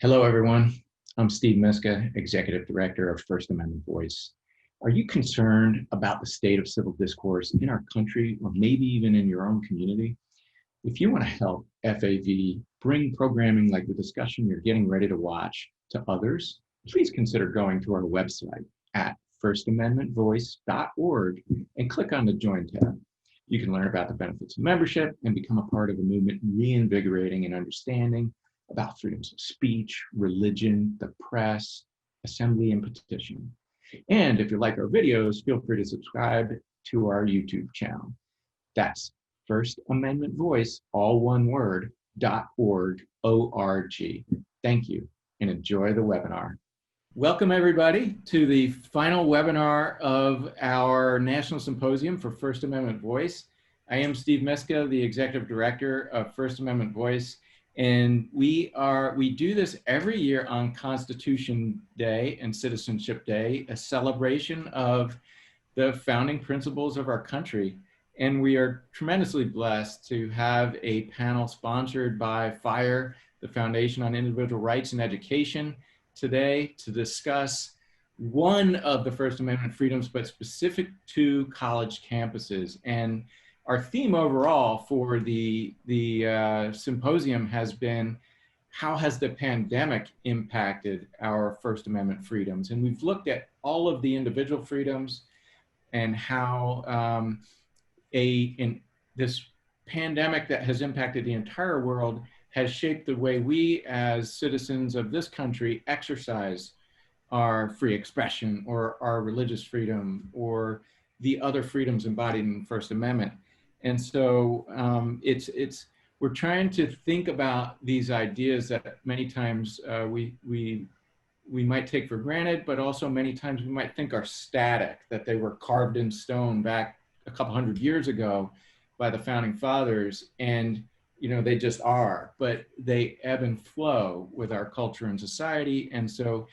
Hello, everyone. I'm Steve Miska, Executive Director of First Amendment Voice. Are you concerned about the state of civil discourse in our country, or maybe even in your own community? If you want to help FAV bring programming like the discussion you're getting ready to watch to others, please consider going to our website at firstamendmentvoice.org and click on the Join tab. You can learn about the benefits of membership and become a part of a movement reinvigorating and understanding about freedoms of speech, religion, the press, assembly, and petition. And if you like our videos, feel free to subscribe to our YouTube channel. That's First Amendment Voice, all one word, .org, O-R-G. Thank you, and enjoy the webinar. Welcome, everybody, to the final webinar of our National Symposium for First Amendment Voice. I am Steve Miska, the Executive Director of First Amendment Voice, and we do this every year on Constitution Day and Citizenship Day, a celebration of the founding principles of our country. And we are tremendously blessed to have a panel sponsored by FIRE, the Foundation on Individual Rights and Education, today to discuss one of the First Amendment freedoms, but specific to college campuses. And our theme overall for the symposium has been, how has the pandemic impacted our First Amendment freedoms? And we've looked at all of the individual freedoms and how this pandemic that has impacted the entire world has shaped the way we as citizens of this country exercise our free expression or our religious freedom or the other freedoms embodied in the First Amendment. And so we're trying to think about these ideas that many times we might take for granted, but also many times we might think are static, that they were carved in stone back a couple hundred years ago by the founding fathers, and they just are, but they ebb and flow with our culture and society. And so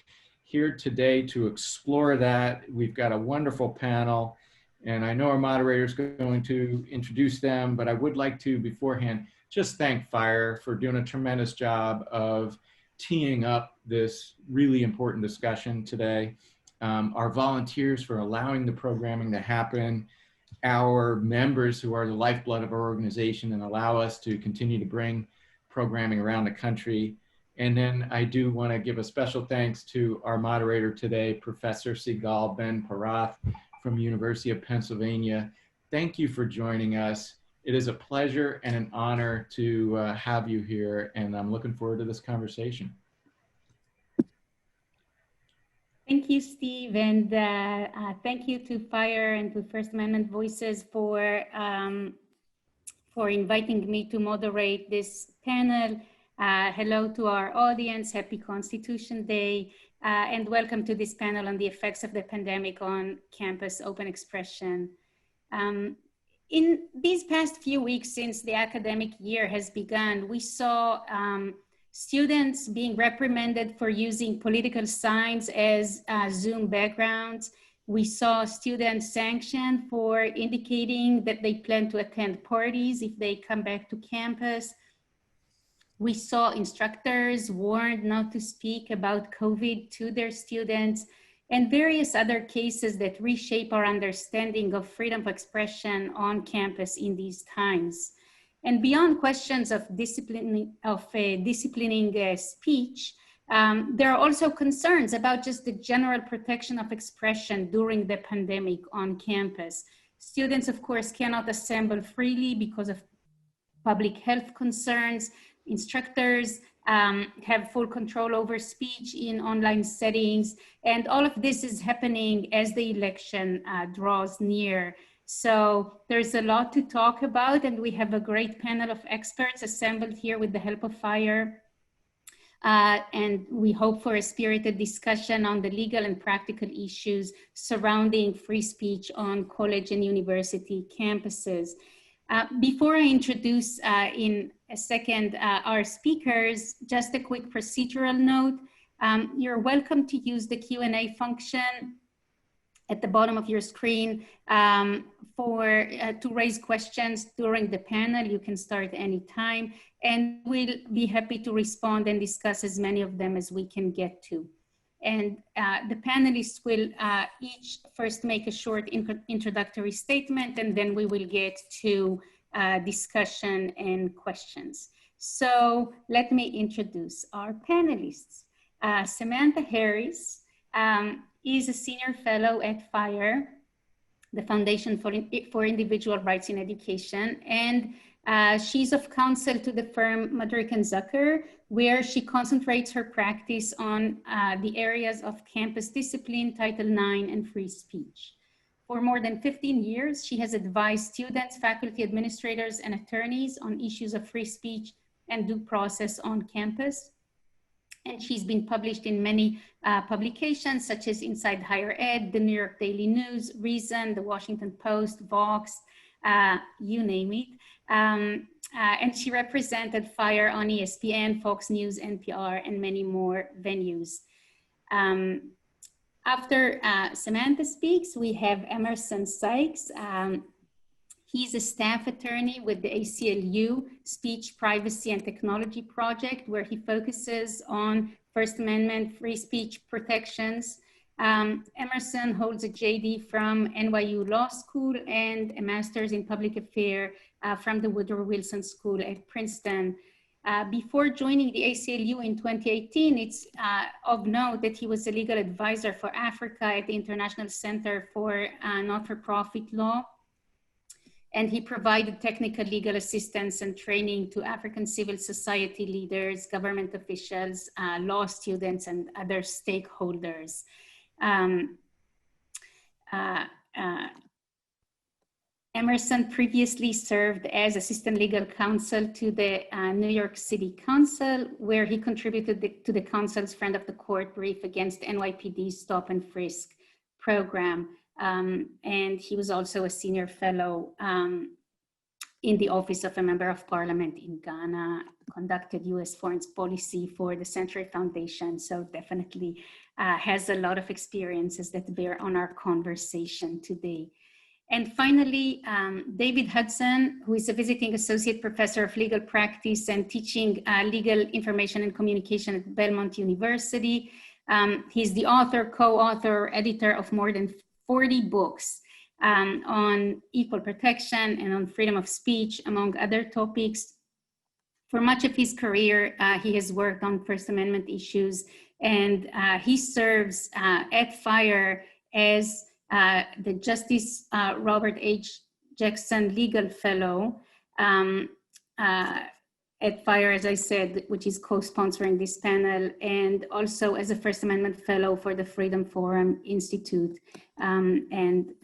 here today to explore that, we've got a wonderful panel, and I know our moderator is going to introduce them, but I would like to beforehand just thank FIRE for doing a tremendous job of teeing up this really important discussion today. Our volunteers for allowing the programming to happen, our members who are the lifeblood of our organization and allow us to continue to bring programming around the country. And then I do want to give a special thanks to our moderator today, Professor Sigal Ben-Porath from University of Pennsylvania. Thank you for joining us. It is a pleasure and an honor to have you here, and I'm looking forward to this conversation. Thank you, Steve, and thank you to FIRE and to First Amendment Voices for inviting me to moderate this panel. Hello to our audience, happy Constitution Day, and welcome to this panel on the effects of the pandemic on campus open expression. In these past few weeks since the academic year has begun, we saw students being reprimanded for using political signs as Zoom backgrounds. We saw students sanctioned for indicating that they plan to attend parties if they come back to campus. We saw instructors warned not to speak about COVID to their students, and various other cases that reshape our understanding of freedom of expression on campus in these times. And beyond questions of disciplining speech, there are also concerns about just the general protection of expression during the pandemic on campus. Students, of course, cannot assemble freely because of public health concerns. Instructors have full control over speech in online settings, and all of this is happening as the election draws near. So there's a lot to talk about, and we have a great panel of experts assembled here with the help of FIRE. And we hope for a spirited discussion on the legal and practical issues surrounding free speech on college and university campuses. Before I introduce in a second our speakers, just a quick procedural note. You're welcome to use the Q&A function at the bottom of your screen to raise questions during the panel. You can start anytime, and we'll be happy to respond and discuss as many of them as we can get to. And the panelists will each first make a short introductory statement, and then we will get to discussion and questions. So let me introduce our panelists. Samantha Harris is a senior fellow at FIRE, the Foundation for Individual Rights in Education, and she's of counsel to the firm Moderator and Zucker, where she concentrates her practice on the areas of campus discipline, Title IX, and free speech. For more than 15 years, she has advised students, faculty, administrators, and attorneys on issues of free speech and due process on campus. And she's been published in many publications, such as Inside Higher Ed, the New York Daily News, Reason, the Washington Post, Vox, you name it. And she represented FIRE on ESPN, Fox News, NPR, and many more venues. After Samantha speaks, we have Emerson Sykes. He's a staff attorney with the ACLU Speech, Privacy, and Technology Project, where he focuses on First Amendment free speech protections. Emerson holds a JD from NYU Law School and a master's in public affairs from the Woodrow Wilson School at Princeton. Before joining the ACLU in 2018, it's of note that he was a legal advisor for Africa at the International Center for Not-for-Profit Law. And he provided technical legal assistance and training to African civil society leaders, government officials, law students, and other stakeholders. Emerson previously served as assistant legal counsel to the New York City Council, where he contributed to the council's friend of the court brief against NYPD's stop and frisk program. And he was also a senior fellow in the Office of a Member of Parliament in Ghana, conducted US foreign policy for the Century Foundation. So definitely has a lot of experiences that bear on our conversation today. And finally, David Hudson, who is a visiting associate professor of legal practice and teaching legal information and communication at Belmont University. He's the author, co-author, editor of more than 40 books on equal protection and on freedom of speech, among other topics. For much of his career, he has worked on First Amendment issues, and he serves at FIRE as the Justice Robert H. Jackson Legal Fellow at FIRE, as I said, which is co-sponsoring this panel, and also as a First Amendment Fellow for the Freedom Forum Institute. And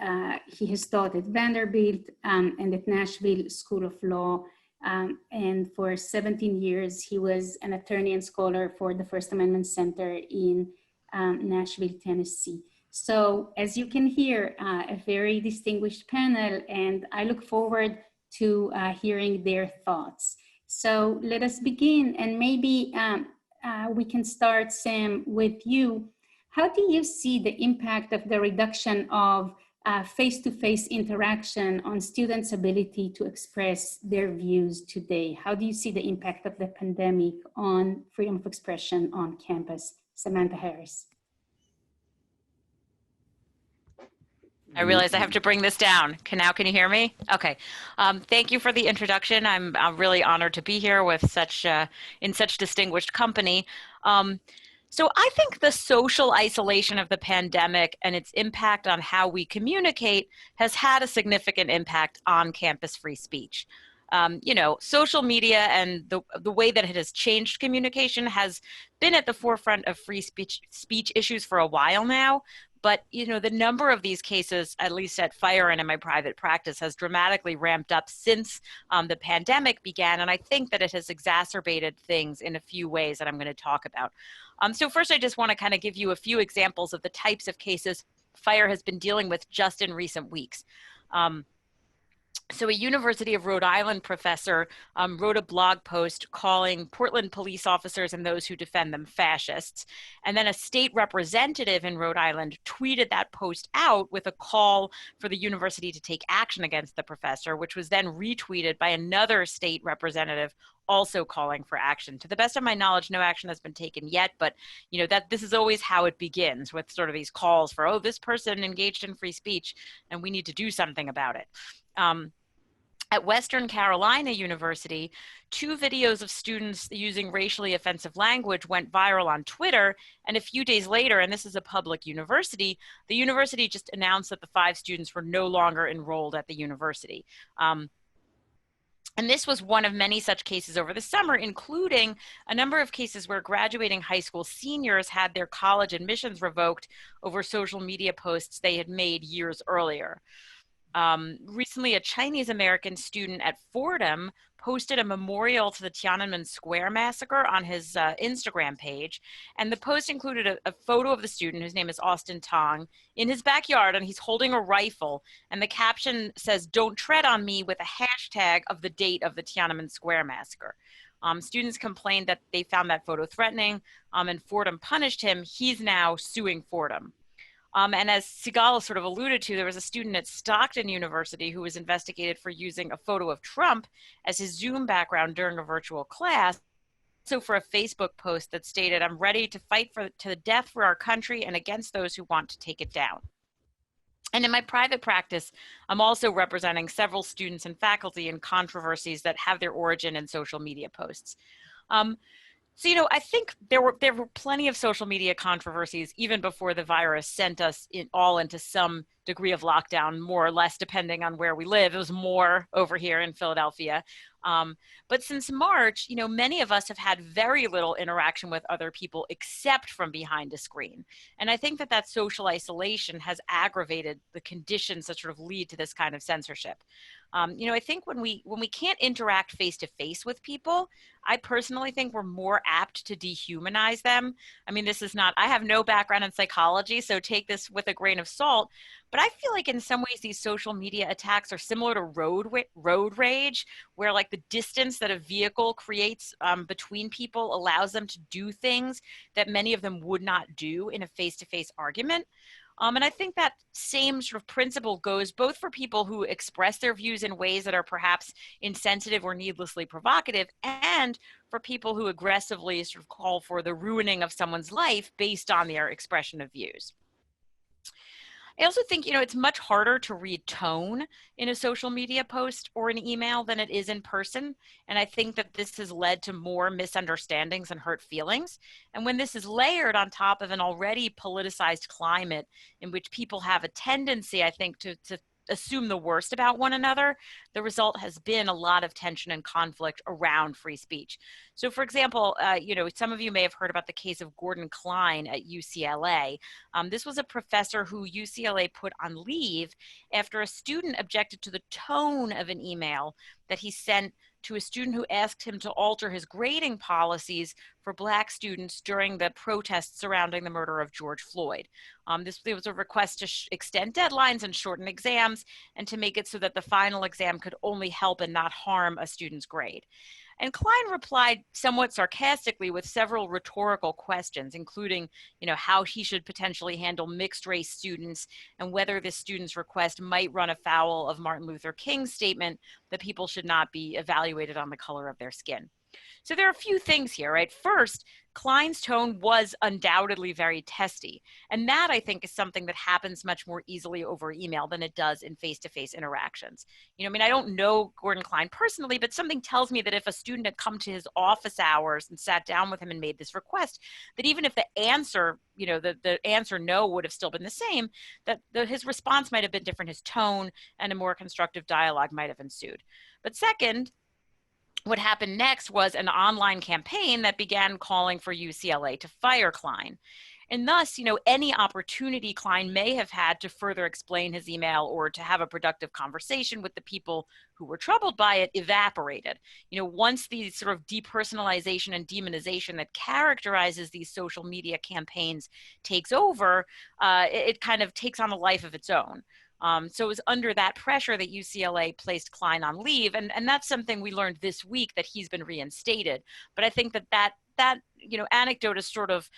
he has taught at Vanderbilt and at Nashville School of Law. And for 17 years, he was an attorney and scholar for the First Amendment Center in Nashville, Tennessee. So as you can hear, a very distinguished panel, and I look forward to hearing their thoughts. So let us begin, and maybe we can start, Sam, with you. How do you see the impact of the reduction of face-to-face interaction on students' ability to express their views today? How do you see the impact of the pandemic on freedom of expression on campus? Samantha Harris. I realize I have to bring this down. Can you hear me? Okay. Thank you for the introduction. I'm really honored to be here with in such distinguished company. So I think the social isolation of the pandemic and its impact on how we communicate has had a significant impact on campus free speech. Social media and the way that it has changed communication has been at the forefront of free speech issues for a while now. But, the number of these cases, at least at FIRE and in my private practice, has dramatically ramped up since the pandemic began. And I think that it has exacerbated things in a few ways that I'm going to talk about. So first, I just want to kind of give you a few examples of the types of cases FIRE has been dealing with just in recent weeks. So a University of Rhode Island professor wrote a blog post calling Portland police officers and those who defend them fascists. And then a state representative in Rhode Island tweeted that post out with a call for the university to take action against the professor, which was then retweeted by another state representative also calling for action. To the best of my knowledge, no action has been taken yet, but you know that this is always how it begins, with sort of these calls for, oh, this person engaged in free speech and we need to do something about it. At Western Carolina University, 2 videos of students using racially offensive language went viral on Twitter, and a few days later, and this is a public university, the university just announced that the 5 students were no longer enrolled at the university. And this was one of many such cases over the summer, including a number of cases where graduating high school seniors had their college admissions revoked over social media posts they had made years earlier. Recently, a Chinese American student at Fordham posted a memorial to the Tiananmen Square massacre on his Instagram page. And the post included a photo of the student, whose name is Austin Tong, in his backyard, and he's holding a rifle. And the caption says, "Don't tread on me," with a hashtag of the date of the Tiananmen Square massacre. Students complained that they found that photo threatening, and Fordham punished him. He's now suing Fordham. And as Sigal sort of alluded to, there was a student at Stockton University who was investigated for using a photo of Trump as his Zoom background during a virtual class. So for a Facebook post that stated, "I'm ready to fight to the death for our country and against those who want to take it down." And in my private practice, I'm also representing several students and faculty in controversies that have their origin in social media posts. So, you know, I think there were plenty of social media controversies even before the virus sent us all into some degree of lockdown, more or less, depending on where we live. It was more over here in Philadelphia. But since March, you know, many of us have had very little interaction with other people except from behind a screen. And I think that social isolation has aggravated the conditions that sort of lead to this kind of censorship. You know, I think when we can't interact face to face with people, I personally think we're more apt to dehumanize them. I mean, I have no background in psychology, so take this with a grain of salt, but I feel like in some ways these social media attacks are similar to road rage, where like the distance that a vehicle creates between people allows them to do things that many of them would not do in a face-to-face argument. And I think that same sort of principle goes both for people who express their views in ways that are perhaps insensitive or needlessly provocative, and for people who aggressively sort of call for the ruining of someone's life based on their expression of views. I also think, you know, it's much harder to read tone in a social media post or an email than it is in person. And I think that this has led to more misunderstandings and hurt feelings. And when this is layered on top of an already politicized climate in which people have a tendency, I think, to assume the worst about one another, the result has been a lot of tension and conflict around free speech. So for example, you know, some of you may have heard about the case of Gordon Klein at UCLA. This was a professor who UCLA put on leave after a student objected to the tone of an email that he sent to a student who asked him to alter his grading policies for Black students during the protests surrounding the murder of George Floyd. There was a request to extend deadlines and shorten exams, and to make it so that the final exam could only help and not harm a student's grade. And Klein replied somewhat sarcastically with several rhetorical questions, including, you know, how he should potentially handle mixed race students and whether this student's request might run afoul of Martin Luther King's statement that people should not be evaluated on the color of their skin. So there are a few things here, right? First, Klein's tone was undoubtedly very testy. And that, I think, is something that happens much more easily over email than it does in face-to-face interactions. You know, I mean, I don't know Gordon Klein personally, but something tells me that if a student had come to his office hours and sat down with him and made this request, that even if the answer, you know, the answer no would have still been the same, that his response might have been different, his tone and a more constructive dialogue might have ensued. But second, what happened next was an online campaign that began calling for UCLA to fire Klein. And thus, you know, any opportunity Klein may have had to further explain his email or to have a productive conversation with the people who were troubled by it evaporated. You know, once the sort of depersonalization and demonization that characterizes these social media campaigns takes over, it kind of takes on a life of its own. So it was under that pressure that UCLA placed Klein on leave. And that's something we learned this week, that he's been reinstated. But I think that anecdote is sort of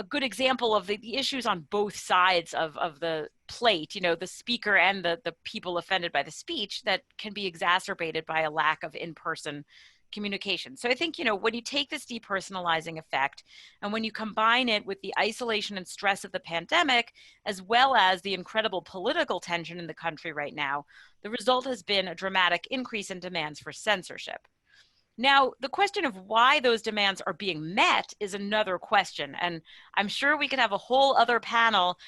a good example of the issues on both sides of the plate, the speaker and the people offended by the speech, that can be exacerbated by a lack of in-person communication. So I think, when you take this depersonalizing effect and when you combine it with the isolation and stress of the pandemic, as well as the incredible political tension in the country right now, the result has been a dramatic increase in demands for censorship. Now, the question of why those demands are being met is another question. And I'm sure we could have a whole other panel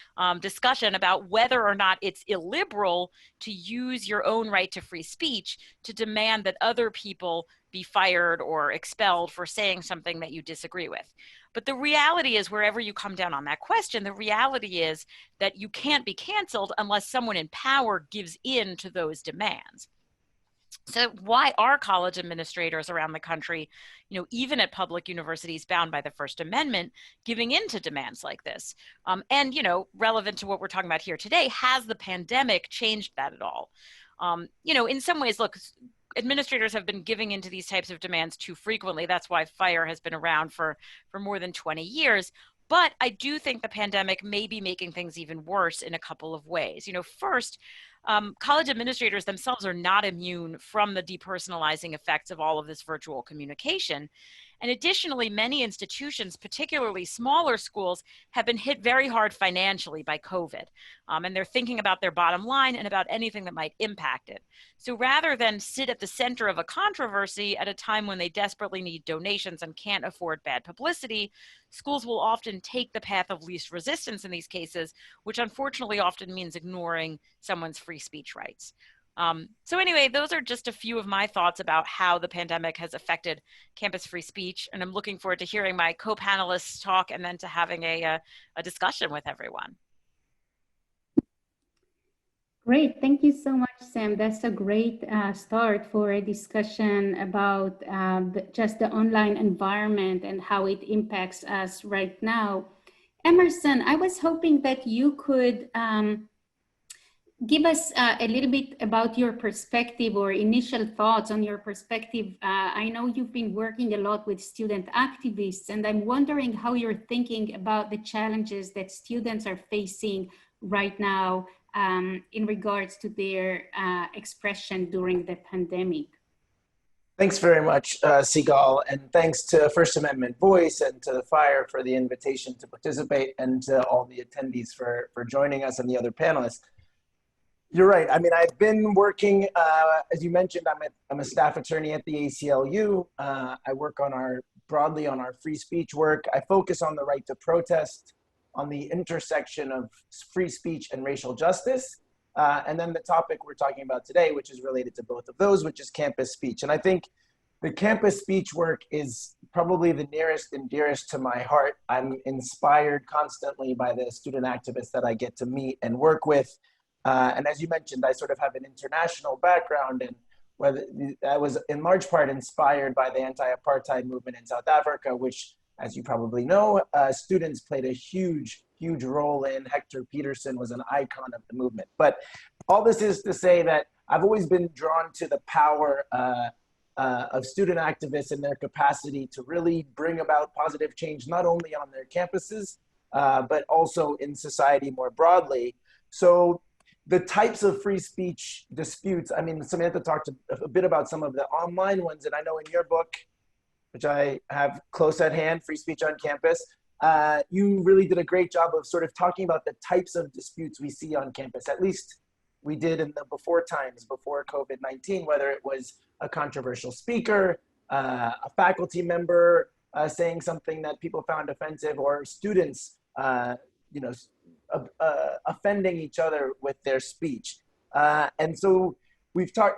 discussion about whether or not it's illiberal to use your own right to free speech to demand that other people be fired or expelled for saying something that you disagree with. But the reality is, wherever you come down on that question, the reality is that you can't be canceled unless someone in power gives in to those demands. So why are college administrators around the country, even at public universities bound by the First Amendment, giving in to demands like this? And, relevant to what we're talking about here today, has the pandemic changed that at all? In some ways, look, administrators have been giving into these types of demands too frequently. That's why FIRE has been around for more than 20 years. But I do think the pandemic may be making things even worse in a couple of ways. First, college administrators themselves are not immune from the depersonalizing effects of all of this virtual communication. And additionally, many institutions, particularly smaller schools, have been hit very hard financially by COVID. And they're thinking about their bottom line and about anything that might impact it. So rather than sit at the center of a controversy at a time when they desperately need donations and can't afford bad publicity, schools will often take the path of least resistance in these cases, which unfortunately often means ignoring someone's free speech rights. So anyway, those are just a few of my thoughts about how the pandemic has affected campus free speech. And I'm looking forward to hearing my co-panelists talk and then to having a discussion with everyone. Great, thank you so much, Sam. That's a great start for a discussion about just the online environment and how it impacts us right now. Emerson, I was hoping that you could give us a little bit about your perspective or initial thoughts on your perspective. I know you've been working a lot with student activists, and I'm wondering how you're thinking about the challenges that students are facing right now in regards to their expression during the pandemic. Thanks very much, Sigal, and thanks to First Amendment Voice and to the FIRE for the invitation to participate, and to all the attendees for joining us and the other panelists. You're right. I mean, I've been working, as you mentioned, I'm a staff attorney at the ACLU. I work broadly on our free speech work. I focus on the right to protest, on the intersection of free speech and racial justice. And then the topic we're talking about today, which is related to both of those, which is campus speech. And I think the campus speech work is probably the nearest and dearest to my heart. I'm inspired constantly by the student activists that I get to meet and work with. And as you mentioned, I sort of have an international background, and whether I was in large part inspired by the anti-apartheid movement in South Africa, which, as you probably know, students played a huge role in. Hector Peterson was an icon of the movement. But all this is to say that I've always been drawn to the power of student activists and their capacity to really bring about positive change, not only on their campuses, but also in society more broadly. So the types of free speech disputes, I mean, Samantha talked a bit about some of the online ones, and I know in your book, which I have close at hand, Free Speech on Campus, you really did a great job of sort of talking about the types of disputes we see on campus. At least we did in the before times, before COVID-19, whether it was a controversial speaker, a faculty member saying something that people found offensive, or students offending each other with their speech. And so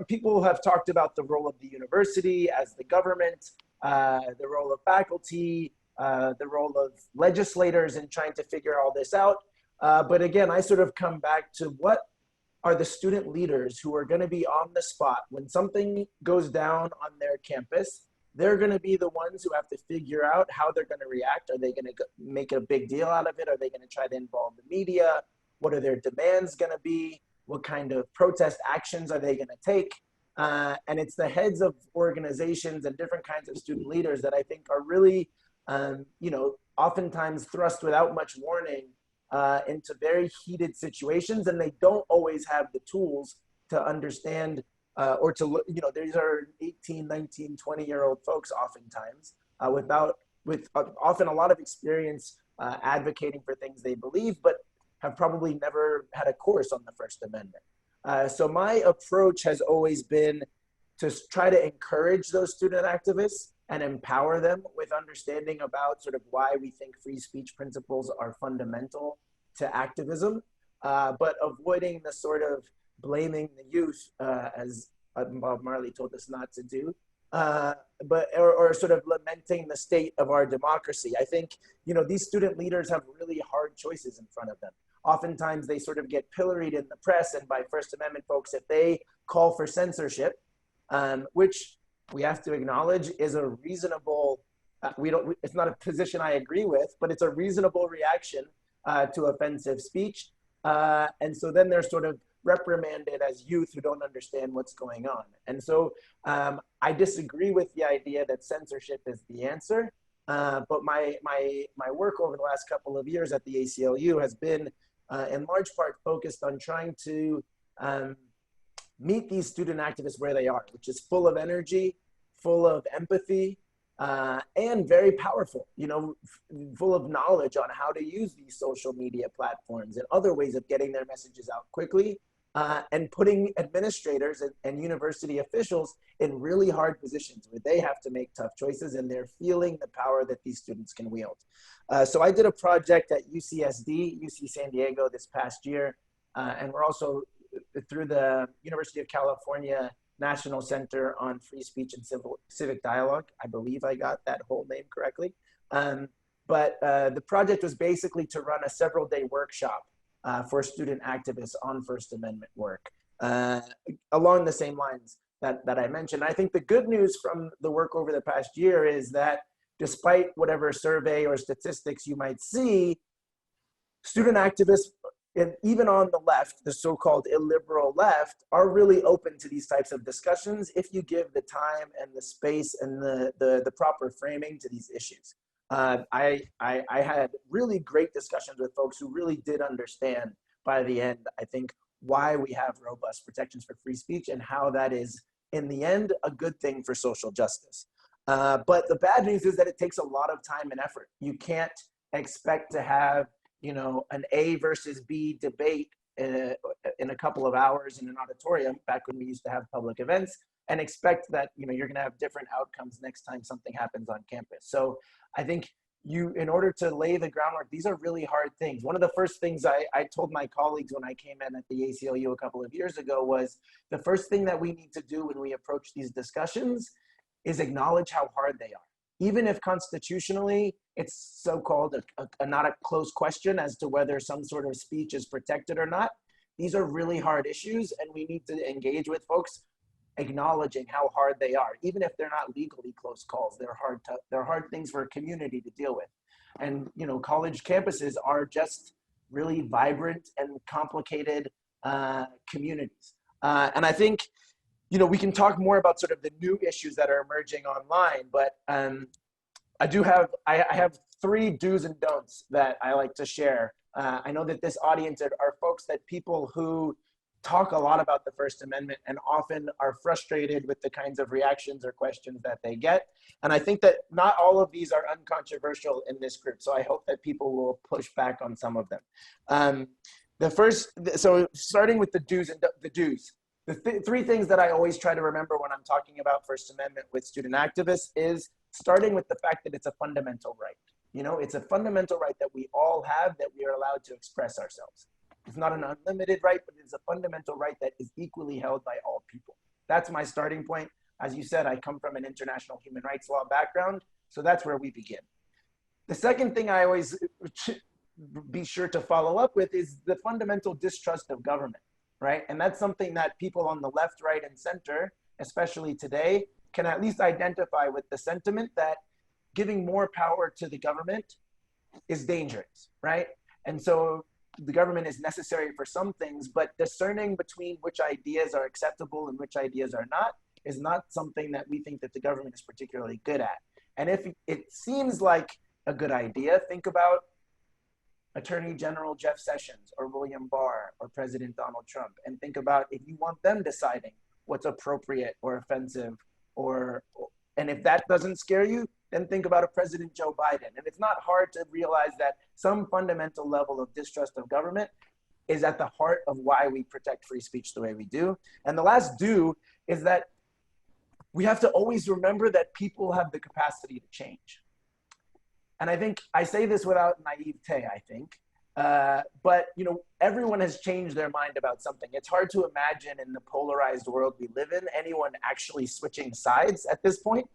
people have talked about the role of the university as the government, the role of faculty, the role of legislators in trying to figure all this out. But again, I sort of come back to what are the student leaders who are going to be on the spot when something goes down on their campus. They're going to be the ones who have to figure out how they're going to react. Are they going to make a big deal out of it? Are they going to try to involve the media? What are their demands going to be? What kind of protest actions are they going to take? And it's the heads of organizations and different kinds of student leaders that I think are really, oftentimes thrust without much warning into very heated situations, and they don't always have the tools to understand or to look, these are 18, 19, 20-year-old folks oftentimes with often a lot of experience advocating for things they believe, but have probably never had a course on the First Amendment. So my approach has always been to try to encourage those student activists and empower them with understanding about sort of why we think free speech principles are fundamental to activism, but avoiding the sort of blaming the youth, as Bob Marley told us not to do, or sort of lamenting the state of our democracy. I think, these student leaders have really hard choices in front of them. Oftentimes they sort of get pilloried in the press and by First Amendment folks if they call for censorship, which we have to acknowledge is a reasonable, it's not a position I agree with, but it's a reasonable reaction to offensive speech. And so then they're sort of reprimanded as youth who don't understand what's going on. And so I disagree with the idea that censorship is the answer. But my work over the last couple of years at the ACLU has been in large part focused on trying to meet these student activists where they are, which is full of energy, full of empathy, and very powerful, full of knowledge on how to use these social media platforms and other ways of getting their messages out quickly, and putting administrators and university officials in really hard positions where they have to make tough choices and they're feeling the power that these students can wield. So I did a project at UC San Diego this past year, and we're also through the University of California National Center on Free Speech and Civic Dialogue. I believe I got that whole name correctly. But the project was basically to run a several-day workshop for student activists on First Amendment work, along the same lines that I mentioned. I think the good news from the work over the past year is that despite whatever survey or statistics you might see, student activists, and even on the left, the so-called illiberal left, are really open to these types of discussions if you give the time and the space and the proper framing to these issues. I had really great discussions with folks who really did understand by the end, I think, why we have robust protections for free speech and how that is, in the end, a good thing for social justice. But the bad news is that it takes a lot of time and effort. You can't expect to have an A versus B debate in a couple of hours in an auditorium, back when we used to have public events, and expect that you're going to have different outcomes next time something happens on campus. So I think in order to lay the groundwork, these are really hard things. One of the first things I told my colleagues when I came in at the ACLU a couple of years ago was the first thing that we need to do when we approach these discussions is acknowledge how hard they are. Even if constitutionally it's so-called not a close question as to whether some sort of speech is protected or not, these are really hard issues, and we need to engage with folks acknowledging how hard they are. Even if they're not legally close calls, they're hard things for a community to deal with. And college campuses are just really vibrant and complicated communities. And I think we can talk more about sort of the new issues that are emerging online, but I have 3 do's and don'ts that I like to share. I know that this audience are folks people who talk a lot about the First Amendment and often are frustrated with the kinds of reactions or questions that they get. And I think that not all of these are uncontroversial in this group, so I hope that people will push back on some of them. So starting with the do's and the do's. The 3 things that I always try to remember when I'm talking about First Amendment with student activists is starting with the fact that it's a fundamental right. It's a fundamental right that we all have, that we are allowed to express ourselves. It's not an unlimited right, but it's a fundamental right that is equally held by all people. That's my starting point. As you said, I come from an international human rights law background, so that's where we begin. The second thing I always be sure to follow up with is the fundamental distrust of government, right? And that's something that people on the left, right, and center, especially today, can at least identify with the sentiment that giving more power to the government is dangerous, right? And so the government is necessary for some things, but discerning between which ideas are acceptable and which ideas are not is not something that we think that the government is particularly good at. And if it seems like a good idea, think about Attorney General Jeff Sessions or William Barr or President Donald Trump, and think about if you want them deciding what's appropriate or offensive, and if that doesn't scare you, then think about a President Joe Biden. And it's not hard to realize that some fundamental level of distrust of government is at the heart of why we protect free speech the way we do. And the last do is that we have to always remember that people have the capacity to change. And I think I say this without naivete, I think, but everyone has changed their mind about something. It's hard to imagine in the polarized world we live in, anyone actually switching sides at this point.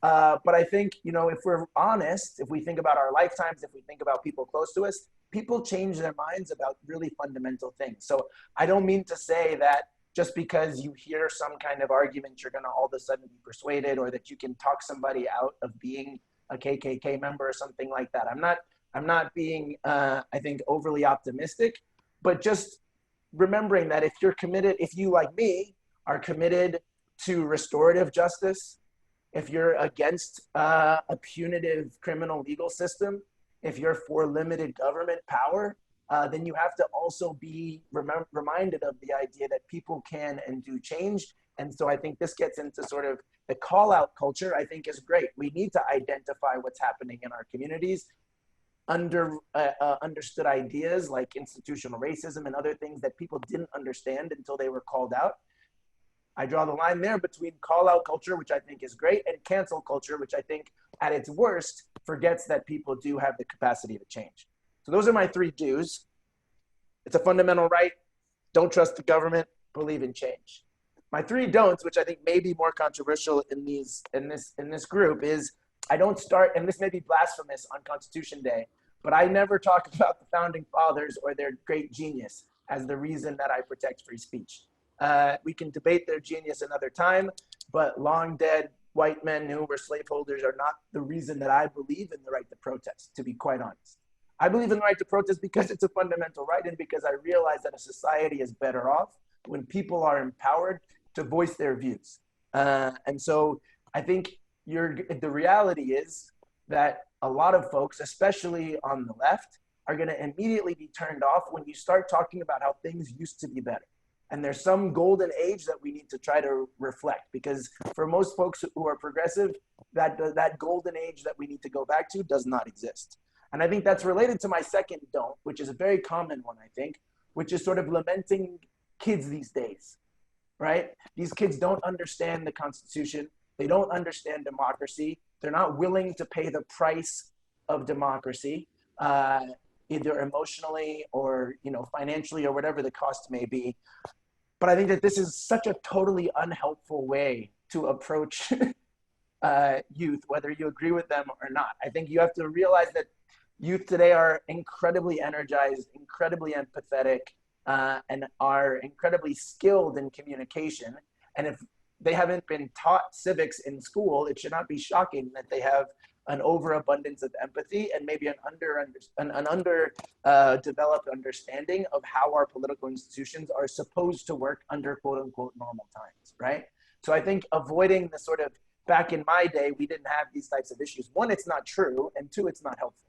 But I think, if we're honest, if we think about our lifetimes, if we think about people close to us, people change their minds about really fundamental things. So I don't mean to say that just because you hear some kind of argument, you're gonna all of a sudden be persuaded, or that you can talk somebody out of being a KKK member or something like that. I'm not being, I think, overly optimistic, but just remembering that if you're committed, if you, like me, are committed to restorative justice, if you're against a punitive criminal legal system, if you're for limited government power, then you have to also be reminded of the idea that people can and do change. And so I think this gets into sort of the call out culture, I think is great. We need to identify what's happening in our communities, understood ideas like institutional racism and other things that people didn't understand until they were called out. I draw the line there between call out culture, which I think is great, and cancel culture, which I think at its worst forgets that people do have the capacity to change. So those are my 3 do's. It's a fundamental right. Don't trust the government, believe in change. My 3 don'ts, which I think may be more controversial in this group, is I don't start, and this may be blasphemous on Constitution Day, but I never talk about the founding fathers or their great genius as the reason that I protect free speech. We can debate their genius another time, but long dead white men who were slaveholders are not the reason that I believe in the right to protest, to be quite honest. I believe in the right to protest because it's a fundamental right, and because I realize that a society is better off when people are empowered to voice their views. And so I think the reality is that a lot of folks, especially on the left, are going to immediately be turned off when you start talking about how things used to be better. And there's some golden age that we need to try to reflect, because for most folks who are progressive, that golden age that we need to go back to does not exist. And I think that's related to my second don't, which is a very common one, I think, which is sort of lamenting kids these days, right? These kids don't understand the Constitution. They don't understand democracy. They're not willing to pay the price of democracy, either emotionally or financially or whatever the cost may be. But I think that this is such a totally unhelpful way to approach youth, whether you agree with them or not. I think you have to realize that youth today are incredibly energized, incredibly empathetic, and are incredibly skilled in communication. And if they haven't been taught civics in school, it should not be shocking that they have an overabundance of empathy and maybe an underdeveloped understanding of how our political institutions are supposed to work under quote unquote normal times, right? So I think avoiding the sort of, back in my day, we didn't have these types of issues. 1, it's not true, and 2, it's not helpful.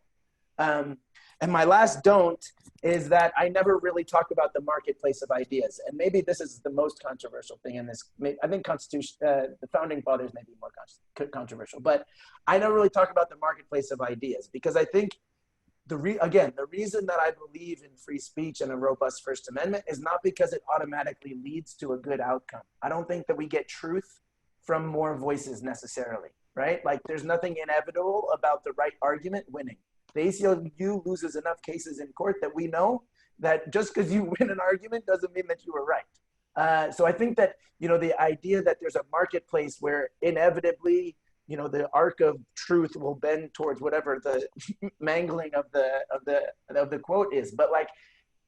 And my last don't is that I never really talk about the marketplace of ideas. And maybe this is the most controversial thing in this. I think the founding fathers may be more controversial, but I never really talk about the marketplace of ideas, because I think the reason that I believe in free speech and a robust First Amendment is not because it automatically leads to a good outcome. I don't think that we get truth from more voices necessarily, right? Like there's nothing inevitable about the right argument winning. The ACLU loses enough cases in court that we know that just because you win an argument doesn't mean that you were right. So I think that, the idea that there's a marketplace where inevitably, the arc of truth will bend towards whatever the mangling of the quote is. But like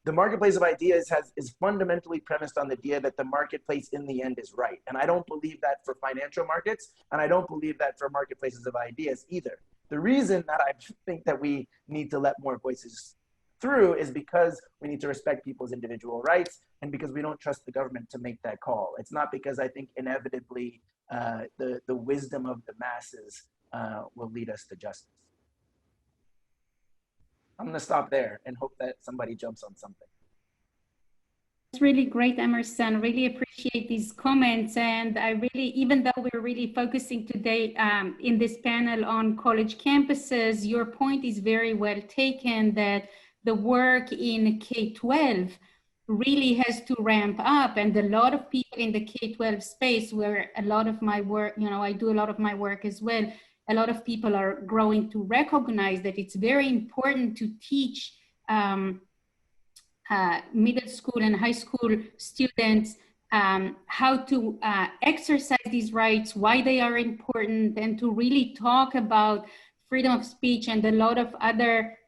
the marketplace of ideas is fundamentally premised on the idea that the marketplace in the end is right. And I don't believe that for financial markets, and I don't believe that for marketplaces of ideas either. The reason that I think that we need to let more voices through is because we need to respect people's individual rights and because we don't trust the government to make that call. It's not because I think inevitably the wisdom of the masses will lead us to justice. I'm going to stop there and hope that somebody jumps on something. It's really great, Emerson. Really appreciate these comments. And I really, even though we're really focusing today in this panel on college campuses, your point is very well taken that the work in K-12 really has to ramp up. And a lot of people in the K-12 space, where a lot of my work, I do a lot of my work as well, a lot of people are growing to recognize that it's very important to teach middle school and high school students how to exercise these rights, why they are important, and to really talk about freedom of speech and a lot of other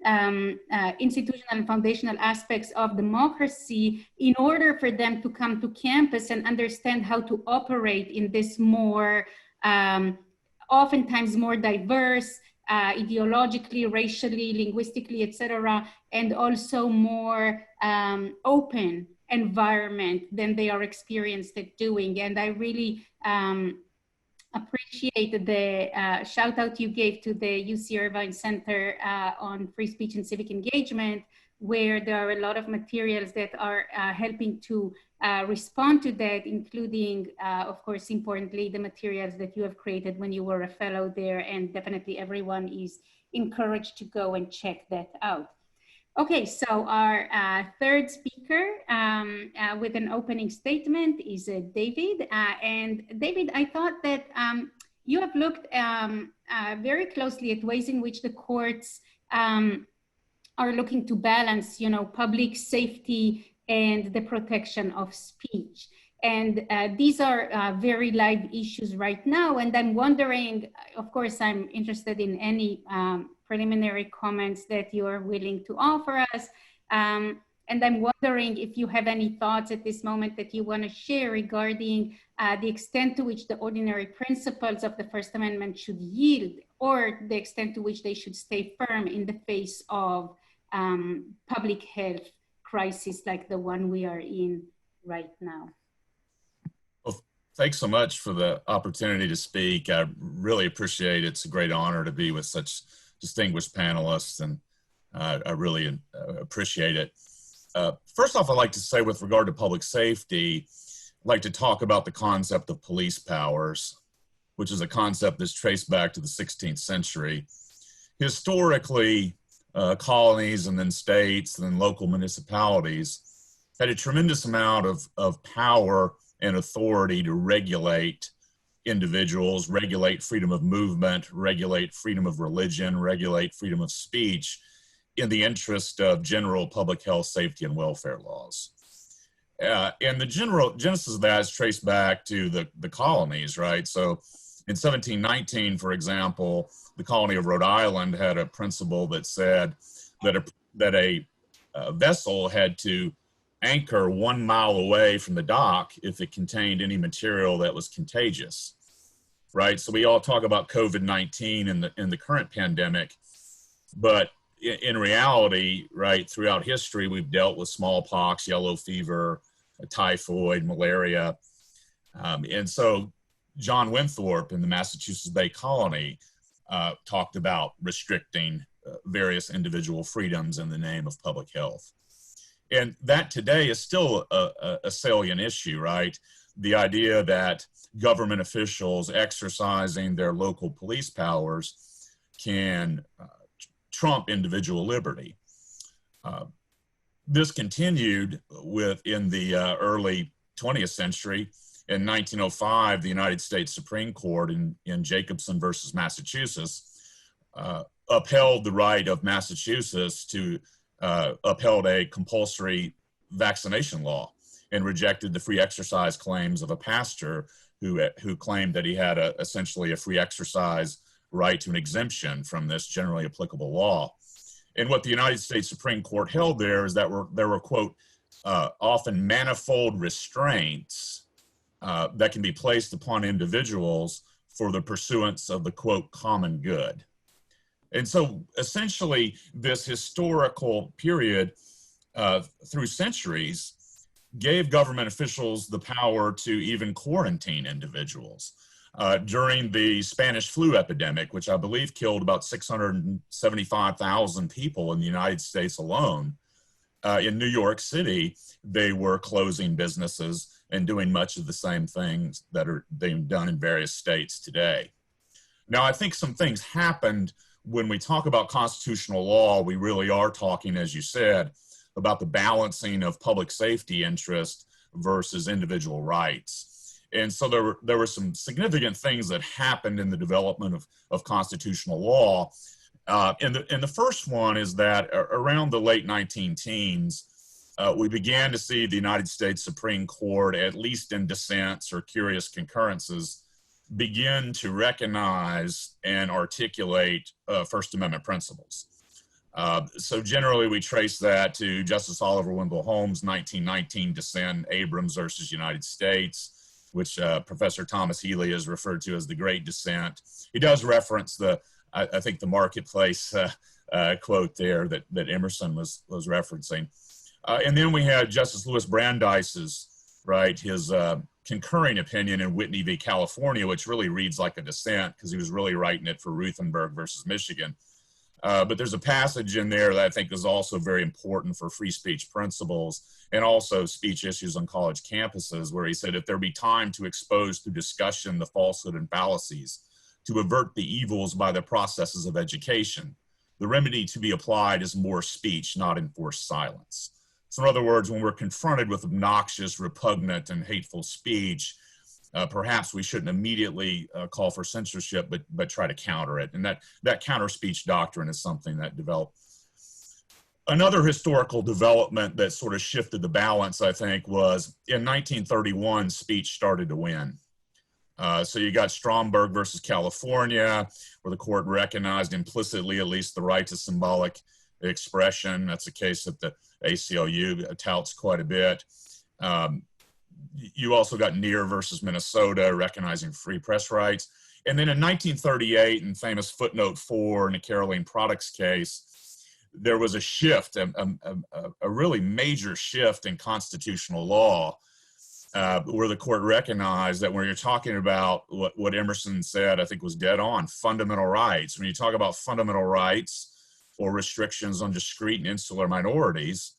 institutional and foundational aspects of democracy in order for them to come to campus and understand how to operate in this more, oftentimes more diverse, ideologically, racially, linguistically, etc., and also more open environment than they are experienced at doing. And I really appreciate the shout out you gave to the UC Irvine Center on Free Speech and Civic Engagement, where there are a lot of materials that are helping to respond to that, including, of course, importantly, the materials that you have created when you were a fellow there, and definitely everyone is encouraged to go and check that out. Okay, so our third speaker with an opening statement is David. And David, I thought that you have looked very closely at ways in which the courts are looking to balance, public safety and the protection of speech. And these are very live issues right now. And I'm wondering, of course, I'm interested in any preliminary comments that you are willing to offer us. And I'm wondering if you have any thoughts at this moment that you want to share regarding the extent to which the ordinary principles of the First Amendment should yield, or the extent to which they should stay firm in the face of public health crisis like the one we are in right now. Well, thanks so much for the opportunity to speak. I really appreciate it. It's a great honor to be with such distinguished panelists, and I really appreciate it. First off, I'd like to say with regard to public safety, I'd like to talk about the concept of police powers, which is a concept that's traced back to the 16th century. Historically, colonies and then states and then local municipalities had a tremendous amount of power and authority to regulate individuals, regulate freedom of movement, regulate freedom of religion, regulate freedom of speech in the interest of general public health, safety, and welfare laws. And the general genesis of that is traced back to the colonies, right? So in 1719, for example, the colony of Rhode Island had a principle that said that a vessel had to anchor 1 mile away from the dock if it contained any material that was contagious, right? So we all talk about COVID-19 in the current pandemic, but in reality, right, throughout history, we've dealt with smallpox, yellow fever, typhoid, malaria. And so John Winthrop in the Massachusetts Bay Colony talked about restricting various individual freedoms in the name of public health. And that today is still a salient issue, right? The idea that government officials exercising their local police powers can trump individual liberty. This continued in the early 20th century. In 1905, the United States Supreme Court in Jacobson versus Massachusetts upheld the right of Massachusetts to upheld a compulsory vaccination law and rejected the free exercise claims of a pastor who claimed that he had essentially a free exercise right to an exemption from this generally applicable law. And what the United States Supreme Court held there is that there were, quote, often manifold restraints that can be placed upon individuals for the pursuance of the, quote, common good. And so essentially this historical period through centuries gave government officials the power to even quarantine individuals. During the Spanish flu epidemic, which I believe killed about 675,000 people in the United States alone, in New York City, they were closing businesses and doing much of the same things that are being done in various states today. Now, I think some things happened when we talk about constitutional law. We really are talking, as you said, about the balancing of public safety interest versus individual rights. And so there were some significant things that happened in the development of constitutional law. And the first one is that around the late 19-teens, we began to see the United States Supreme Court, at least in dissents or curious concurrences, begin to recognize and articulate First Amendment principles. So generally we trace that to Justice Oliver Wendell Holmes' 1919 dissent, Abrams versus United States, which Professor Thomas Healy has referred to as the Great Dissent. He does reference I think the Marketplace quote there that Emerson was referencing. And then we had Justice Louis Brandeis's, his concurring opinion in Whitney v. California, which really reads like a dissent because he was really writing it for Ruthenberg versus Michigan. But there's a passage in there that I think is also very important for free speech principles and also speech issues on college campuses, where he said, if there be time to expose through discussion the falsehood and fallacies, to avert the evils by the processes of education, the remedy to be applied is more speech, not enforced silence. So in other words, when we're confronted with obnoxious, repugnant, and hateful speech, perhaps we shouldn't immediately call for censorship, but try to counter it. And that counter speech doctrine is something that developed. Another historical development that sort of shifted the balance, I think, was in 1931, speech started to win. So you got Stromberg versus California, where the court recognized implicitly at least the right to symbolic expression. That's a case that the ACLU touts quite a bit. You also got Neer versus Minnesota, recognizing free press rights. And then in 1938, in famous footnote 4 in the Caroline Products case, there was a shift, a really major shift in constitutional law, where the court recognized that when you're talking about what Emerson said, I think was dead on, fundamental rights. When you talk about fundamental rights or restrictions on discrete and insular minorities,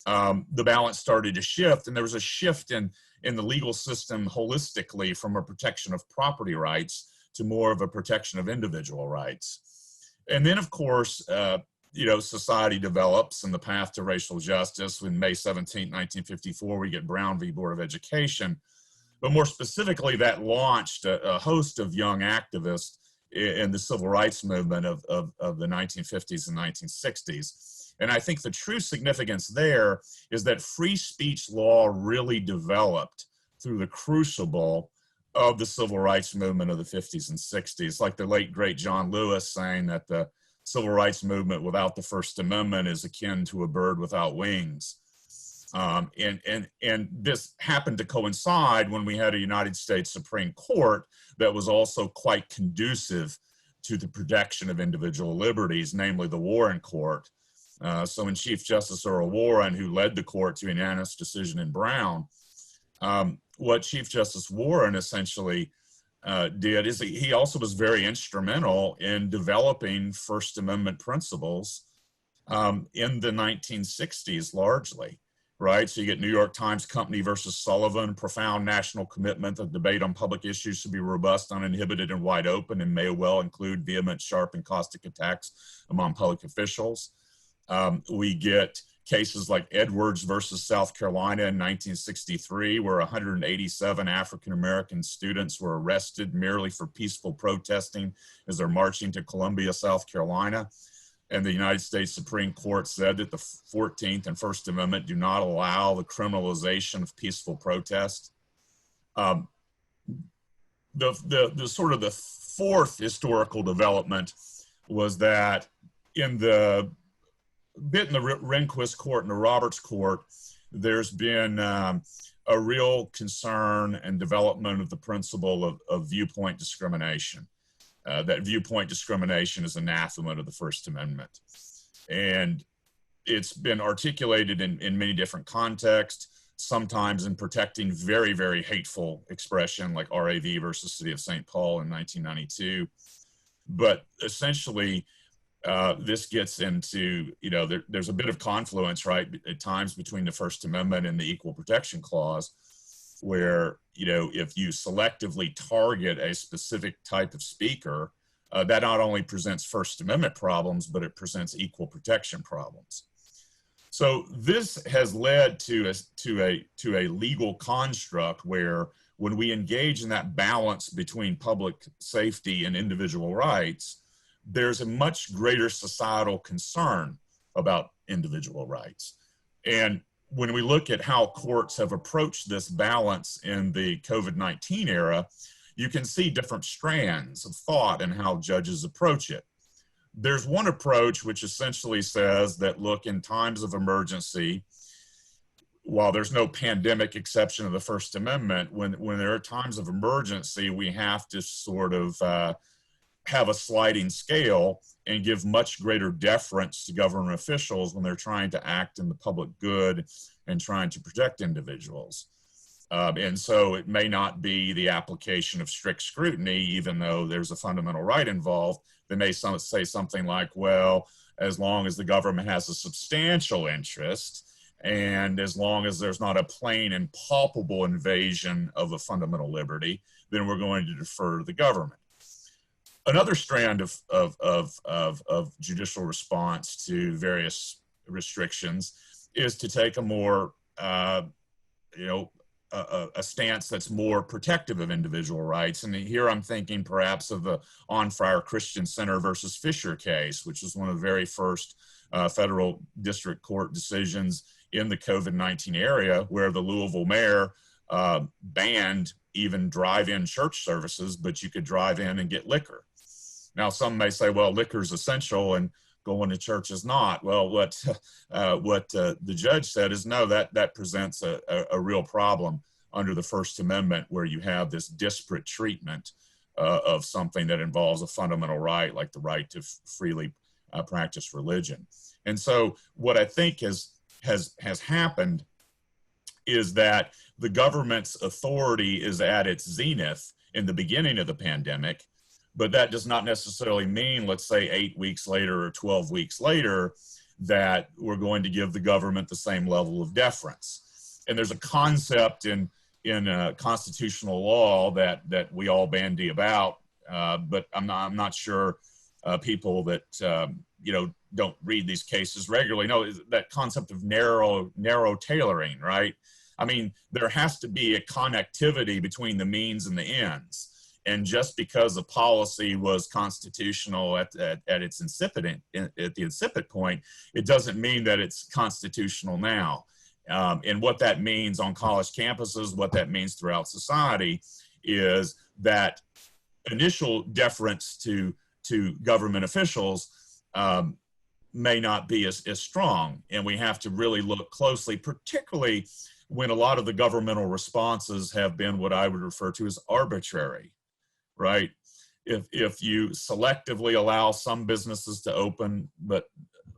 the balance started to shift, and there was a shift in the legal system holistically from a protection of property rights to more of a protection of individual rights. And then, of course, society develops in the path to racial justice. In May 17, 1954, we get Brown v. Board of Education. But more specifically, that launched a host of young activists in the civil rights movement of the 1950s and 1960s. And I think the true significance there is that free speech law really developed through the crucible of the civil rights movement of the 50s and 60s, like the late, great John Lewis saying that the civil rights movement without the First Amendment is akin to a bird without wings. And this happened to coincide when we had a United States Supreme Court that was also quite conducive to the protection of individual liberties, namely the Warren Court. So when Chief Justice Earl Warren, who led the court to a unanimous decision in Brown, what Chief Justice Warren essentially did is he also was very instrumental in developing First Amendment principles in the 1960s largely, right? So you get New York Times Company versus Sullivan, profound national commitment that debate on public issues should be robust, uninhibited, and wide open, and may well include vehement, sharp, and caustic attacks among public officials. We get cases like Edwards versus South Carolina in 1963, where 187 African-American students were arrested merely for peaceful protesting as they're marching to Columbia, South Carolina. And the United States Supreme Court said that the 14th and First Amendment do not allow the criminalization of peaceful protest. The sort of the fourth historical development was that in the bit in the Rehnquist court and the Roberts court, there's been a real concern and development of the principle of viewpoint discrimination. that viewpoint discrimination is anathema to the First Amendment. And it's been articulated in many different contexts, sometimes in protecting very, very hateful expression like RAV versus City of St. Paul in 1992. But essentially, this gets into, there's a bit of confluence, right, at times between the First Amendment and the Equal Protection Clause, where, if you selectively target a specific type of speaker, that not only presents First Amendment problems, but it presents equal protection problems. So this has led to a legal construct where when we engage in that balance between public safety and individual rights, there's a much greater societal concern about individual rights. And when we look at how courts have approached this balance in the COVID-19 era, you can see different strands of thought and how judges approach it. There's one approach which essentially says that, look, in times of emergency, while there's no pandemic exception of the First Amendment, when there are times of emergency, we have to sort of have a sliding scale and give much greater deference to government officials when they're trying to act in the public good and trying to protect individuals. And so it may not be the application of strict scrutiny, even though there's a fundamental right involved. They may say something like, well, as long as the government has a substantial interest and as long as there's not a plain and palpable invasion of a fundamental liberty, then we're going to defer to the government. Another strand of judicial response to various restrictions is to take a more, a stance that's more protective of individual rights. And here I'm thinking perhaps of the On Fire Christian Center versus Fisher case, which was one of the very first federal district court decisions in the COVID-19 area, where the Louisville mayor banned even drive-in church services, but you could drive in and get liquor. Now, some may say, well, liquor is essential and going to church is not. Well, what the judge said is, no, that presents a real problem under the First Amendment, where you have this disparate treatment of something that involves a fundamental right, like the right to freely practice religion. And so what I think has happened is that the government's authority is at its zenith in the beginning of the pandemic, but that does not necessarily mean, let's say 8 weeks later or 12 weeks later, that we're going to give the government the same level of deference. And there's a concept in constitutional law that we all bandy about, but I'm not sure people that don't read these cases regularly know that concept of narrow tailoring, right? I mean, there has to be a connectivity between the means and the ends. And just because a policy was constitutional at its incipient point, it doesn't mean that it's constitutional now. And what that means on college campuses, what that means throughout society, is that initial deference to government officials may not be as strong. And we have to really look closely, particularly when a lot of the governmental responses have been what I would refer to as arbitrary. Right? If you selectively allow some businesses to open, but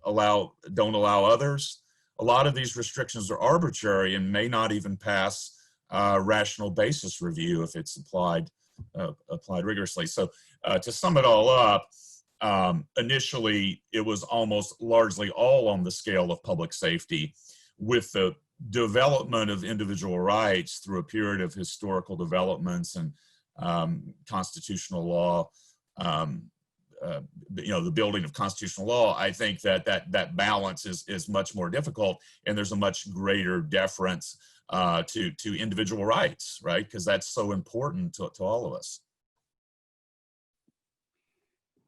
don't allow others, a lot of these restrictions are arbitrary and may not even pass rational basis review if it's applied rigorously. So to sum it all up, initially it was almost largely all on the scale of public safety, with the development of individual rights through a period of historical developments and constitutional law, the building of constitutional law. I think that balance is much more difficult, and there's a much greater deference to individual rights, right? Because that's so important to all of us.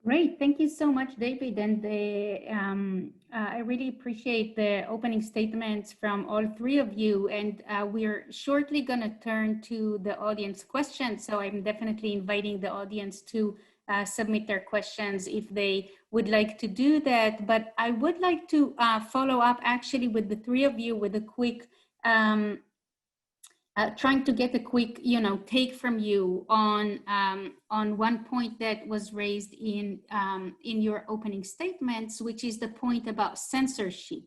Great, thank you so much, David. And I really appreciate the opening statements from all three of you. And we're shortly going to turn to the audience questions. So I'm definitely inviting the audience to submit their questions if they would like to do that. But I would like to follow up actually with the three of you with a quick trying to get a quick, take from you on one point that was raised in your opening statements, which is the point about censorship.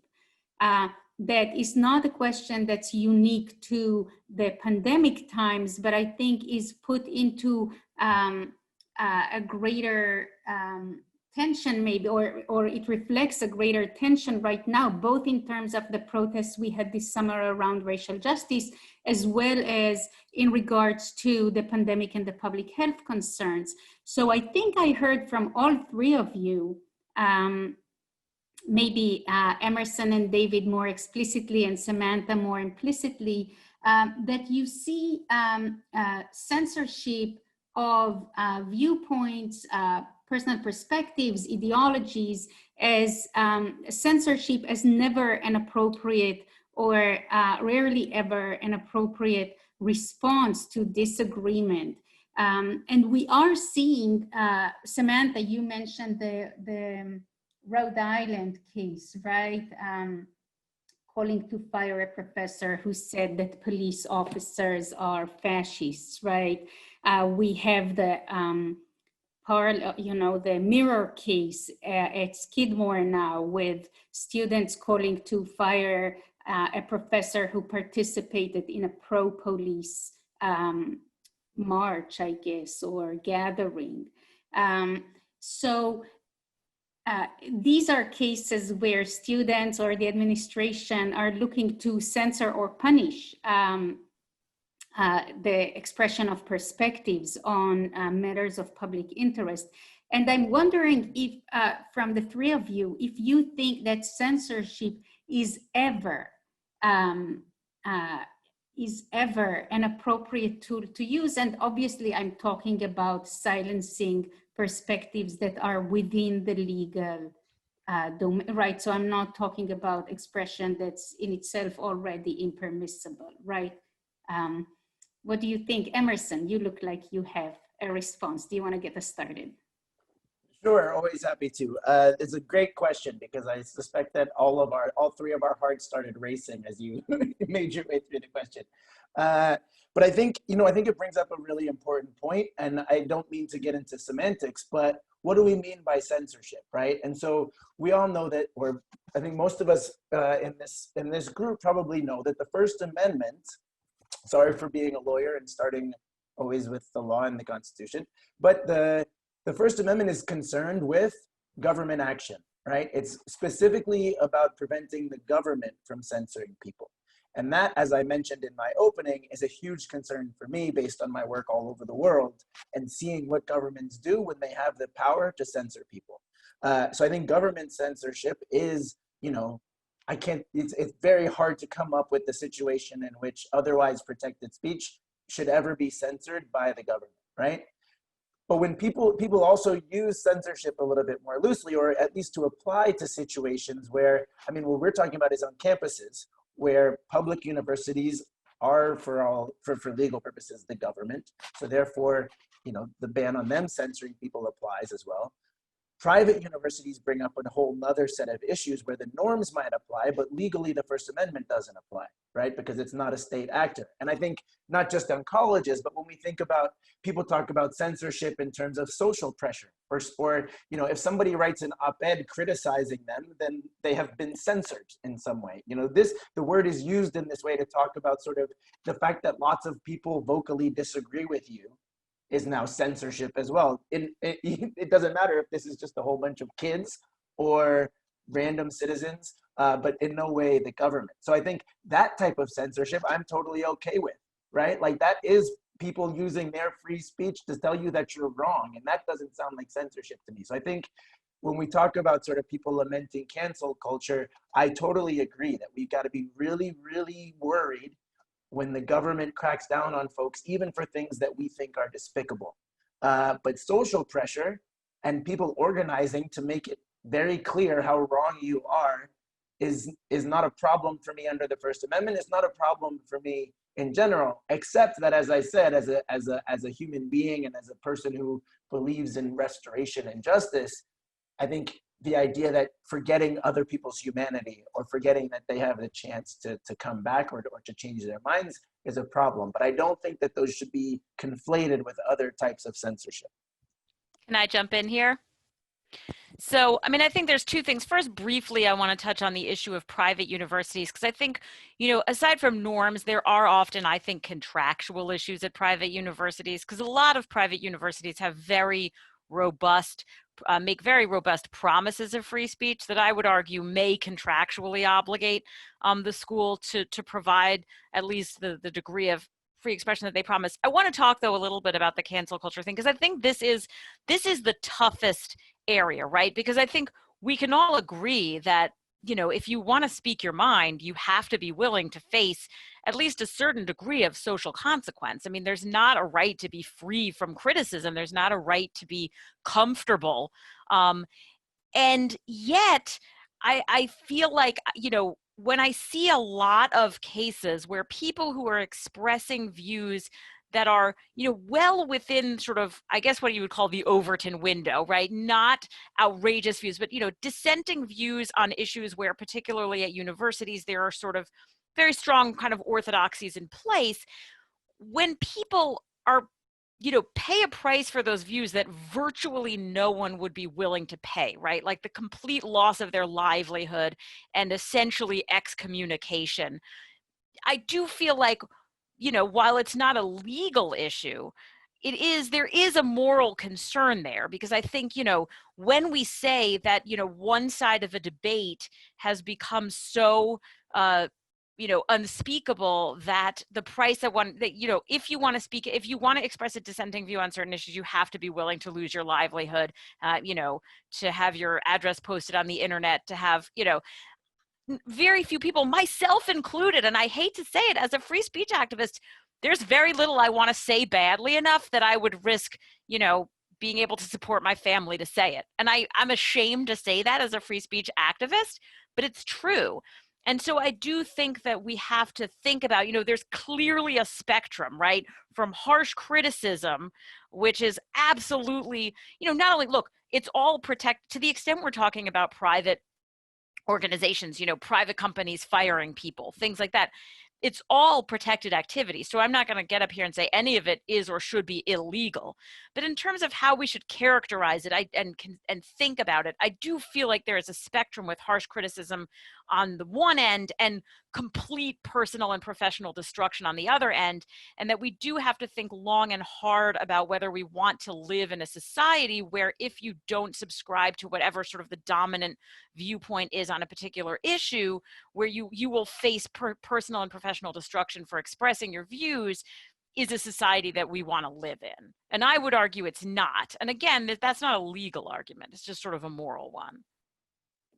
That is not a question that's unique to the pandemic times, but I think is put into a greater tension maybe, or it reflects a greater tension right now, both in terms of the protests we had this summer around racial justice, as well as in regards to the pandemic and the public health concerns. So I think I heard from all three of you, maybe Emerson and David more explicitly and Samantha more implicitly, that you see censorship of viewpoints, personal perspectives, ideologies, as censorship as never an appropriate or rarely ever an appropriate response to disagreement. And we are seeing, Samantha, you mentioned the Rhode Island case, right? Calling to fire a professor who said that police officers are fascists, right? We have the the mirror case at Skidmore now, with students calling to fire a professor who participated in a pro-police march, I guess, or gathering. These are cases where students or the administration are looking to censor or punish the expression of perspectives on matters of public interest. And I'm wondering if, from the three of you, if you think that censorship is ever an appropriate tool to use. And obviously I'm talking about silencing perspectives that are within the legal domain, right? So I'm not talking about expression that's in itself already impermissible, right? What do you think? Emerson, you look like you have a response. Do you want to get us started? Sure, always happy to. It's a great question, because I suspect that all three of our hearts started racing as you made your way through the question. But I think, I think it brings up a really important point, and I don't mean to get into semantics, but what do we mean by censorship, right? And so we all know that, or I think most of us in this group probably know that the First Amendment, sorry for being a lawyer and starting always with the law and the Constitution, but the First Amendment is concerned with government action, right? It's specifically about preventing the government from censoring people. And that, as I mentioned in my opening, is a huge concern for me based on my work all over the world and seeing what governments do when they have the power to censor people. So I think government censorship is, it's very hard to come up with the situation in which otherwise protected speech should ever be censored by the government, right? But when people also use censorship a little bit more loosely, or at least to apply to situations where, what we're talking about is on campuses where public universities are, for legal purposes, the government. So therefore, the ban on them censoring people applies as well. Private universities bring up a whole nother set of issues where the norms might apply, but legally the First Amendment doesn't apply, right? Because it's not a state actor. And I think not just on colleges, but when we think about, people talk about censorship in terms of social pressure, or if somebody writes an op-ed criticizing them, then they have been censored in some way. The word is used in this way to talk about sort of the fact that lots of people vocally disagree with you is now censorship as well. It doesn't matter if this is just a whole bunch of kids or random citizens, but in no way the government. So I think that type of censorship I'm totally okay with, right? Like, that is people using their free speech to tell you that you're wrong, and that doesn't sound like censorship to me. So I think when we talk about sort of people lamenting cancel culture, I totally agree that we've got to be really, really worried when the government cracks down on folks, even for things that we think are despicable. But social pressure and people organizing to make it very clear how wrong you are is not a problem for me under the First Amendment. It's not a problem for me in general, except that, as I said, as a human being and as a person who believes in restoration and justice, I think the idea that forgetting other people's humanity or forgetting that they have the chance to come back or to change their minds is a problem. But I don't think that those should be conflated with other types of censorship. Can I jump in here? So, I mean, I think there's two things. First, briefly, I want to touch on the issue of private universities, because I think, you know, aside from norms, there are often, I think, contractual issues at private universities, because a lot of private universities have very robust, make very robust promises of free speech that I would argue may contractually obligate the school to provide at least the degree of free expression that they promise. I want to talk, though, a little bit about the cancel culture thing, because I think this is the toughest area, right? Because I think we can all agree that, you know, if you want to speak your mind, you have to be willing to face at least a certain degree of social consequence. I mean, there's not a right to be free from criticism. There's not a right to be comfortable. And yet, I feel like, you know, when I see a lot of cases where people who are expressing views that are, you know, well within sort of, I guess what you would call the Overton window, right? Not outrageous views, but, you know, dissenting views on issues where particularly at universities, there are sort of very strong kind of orthodoxies in place. When people are, you know, pay a price for those views that virtually no one would be willing to pay, right? Like the complete loss of their livelihood and essentially excommunication. I do feel like, you know, while it's not a legal issue, there is a moral concern there, because I think, you know, when we say that, you know, one side of a debate has become so, you know, unspeakable that the price that, you know, if you want to express a dissenting view on certain issues, you have to be willing to lose your livelihood, you know, to have your address posted on the internet, to have, you know, very few people, myself included, and I hate to say it, as a free speech activist, there's very little I want to say badly enough that I would risk, you know, being able to support my family to say it. And I'm ashamed to say that as a free speech activist, but it's true. And so I do think that we have to think about, you know, there's clearly a spectrum, right? From harsh criticism, which is absolutely, you know, not only, look, it's all protected to the extent we're talking about private organizations, you know, private companies firing people, things like that. It's all protected activity. So I'm not going to get up here and say any of it is or should be illegal. But in terms of how we should characterize it and think about it, I do feel like there is a spectrum with harsh criticism on the one end and complete personal and professional destruction on the other end, and that we do have to think long and hard about whether we want to live in a society where if you don't subscribe to whatever sort of the dominant viewpoint is on a particular issue, where you will face personal and professional destruction for expressing your views, is a society that we want to live in. And I would argue it's not. And again, that's not a legal argument. It's just sort of a moral one.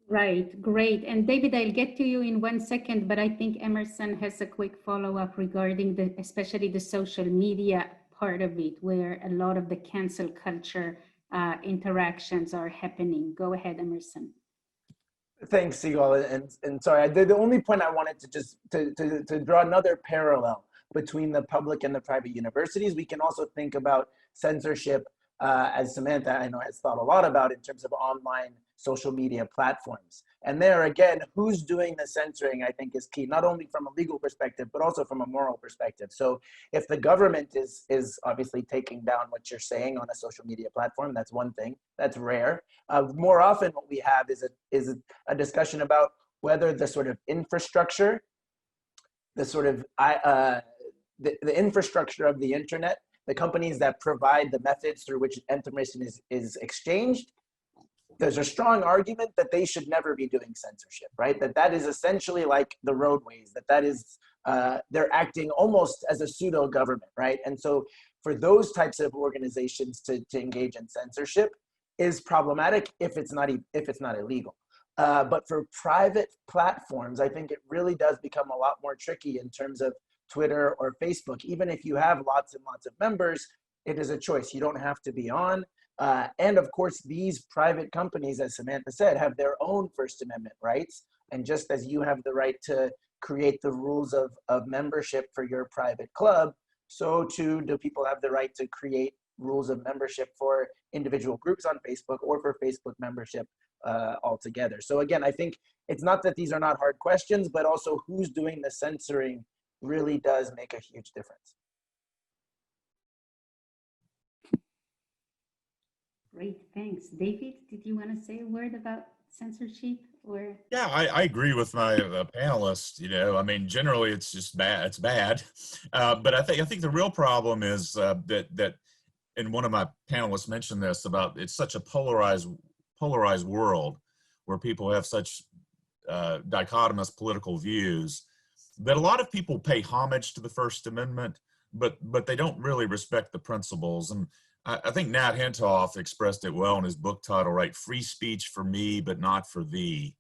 Right, great. And David, I'll get to you in 1 second, but I think Emerson has a quick follow-up regarding especially the social media part of it, where a lot of the cancel culture interactions are happening. Go ahead, Emerson. Thanks, Sigal. And sorry, the only point I wanted to just to draw another parallel between the public and the private universities. We can also think about censorship, as Samantha, I know, has thought a lot about in terms of online social media platforms. And there again, who's doing the censoring, I think, is key, not only from a legal perspective, but also from a moral perspective. So if the government is obviously taking down what you're saying on a social media platform, that's one thing. That's rare. More often what we have is a discussion about whether the sort of infrastructure, the sort of the infrastructure of the internet, the companies that provide the methods through which information is exchanged, there's a strong argument that they should never be doing censorship, right? That is essentially like the roadways, that is, they're acting almost as a pseudo government, right? And so for those types of organizations to engage in censorship is problematic if it's not illegal. But for private platforms, I think it really does become a lot more tricky in terms of Twitter or Facebook. Even if you have lots and lots of members, it is a choice. You don't have to be on. And of course, these private companies, as Samantha said, have their own First Amendment rights. And just as you have the right to create the rules of membership for your private club, so too do people have the right to create rules of membership for individual groups on Facebook or for Facebook membership altogether. So again, I think it's not that these are not hard questions, but also who's doing the censoring really does make a huge difference. Great, thanks. David, did you want to say a word about censorship or? Yeah, I agree with my panelists. You know, I mean, generally it's just bad. It's bad, but I think the real problem is that, and one of my panelists mentioned this about it's such a polarized world where people have such dichotomous political views that a lot of people pay homage to the First Amendment, but they don't really respect the principles. And I think Nat Hentoff expressed it well in his book title, right? Free speech for me, but not for thee.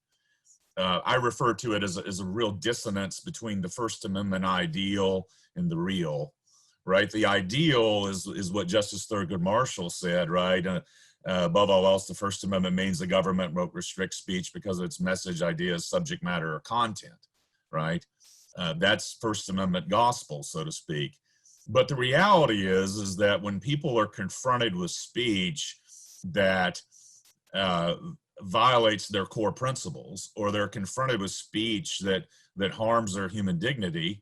I refer to it as a real dissonance between the First Amendment ideal and the real, right? The ideal is what Justice Thurgood Marshall said, right? Above all else, the First Amendment means the government won't restrict speech because of its message, ideas, subject matter, or content, right? That's First Amendment gospel, so to speak. But the reality is that when people are confronted with speech that violates their core principles, or they're confronted with speech that harms their human dignity,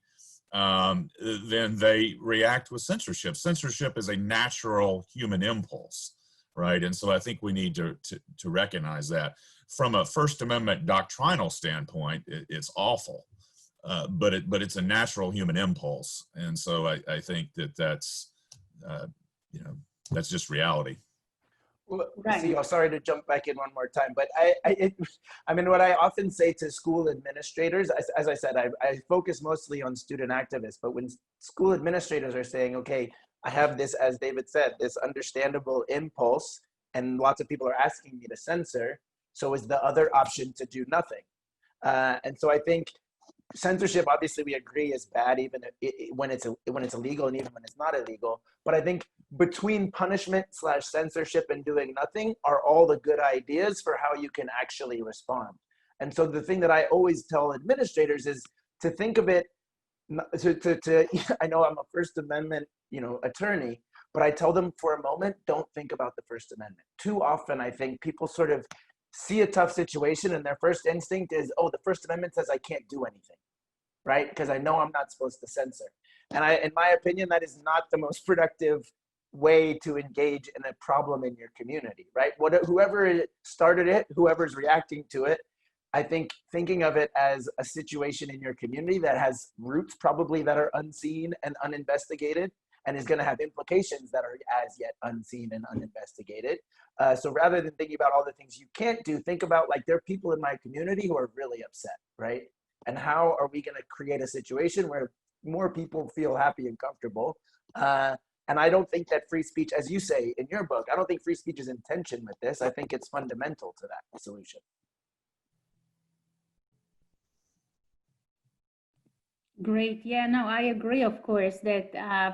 then they react with censorship. Censorship is a natural human impulse, right? And so I think we need to recognize that. From a First Amendment doctrinal standpoint, it's awful. But it's a natural human impulse, and so I think that's that's just reality. Well, Right. see, sorry to jump back in one more time, but I mean, what I often say to school administrators, as I said, I focus mostly on student activists, but when school administrators are saying, okay, I have this, as David said, this understandable impulse, and lots of people are asking me to censor, so is the other option to do nothing? And so I think censorship, obviously we agree, is bad even when it's illegal and even when it's not illegal. But I think between punishment / censorship and doing nothing are all the good ideas for how you can actually respond. And so the thing that I always tell administrators is to think of it, I know I'm a First Amendment, attorney, but I tell them for a moment, don't think about the First Amendment. Too often I think people sort of see a tough situation and their first instinct is, oh, the First Amendment says I can't do anything, right? Because I know I'm not supposed to censor. And in my opinion, that is not the most productive way to engage in a problem in your community, right? Whoever started it, whoever's reacting to it, I think thinking of it as a situation in your community that has roots probably that are unseen and uninvestigated, and is going to have implications that are as yet unseen and uninvestigated. So rather than thinking about all the things you can't do, think about, like, there are people in my community who are really upset, right? And how are we going to create a situation where more people feel happy and comfortable? And I don't think that free speech, as you say in your book, I don't think free speech is in tension with this. I think it's fundamental to that solution. Great. Yeah, no, I agree, of course, that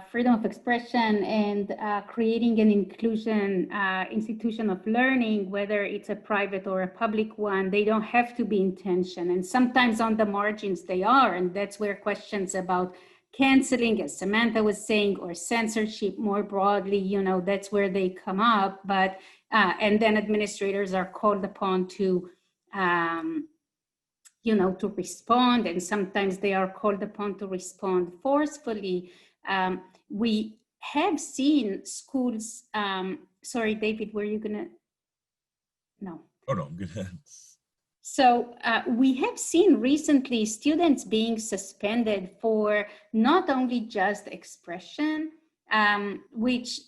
freedom of expression and creating an inclusion institution of learning, whether it's a private or a public one, they don't have to be in tension. And sometimes on the margins they are. And that's where questions about canceling, as Samantha was saying, or censorship more broadly, that's where they come up. But and then administrators are called upon to to respond, and sometimes they are called upon to respond forcefully. We have seen schools, sorry, David, were you gonna? No. Oh, no, go ahead. So we have seen recently students being suspended for not only just expression, which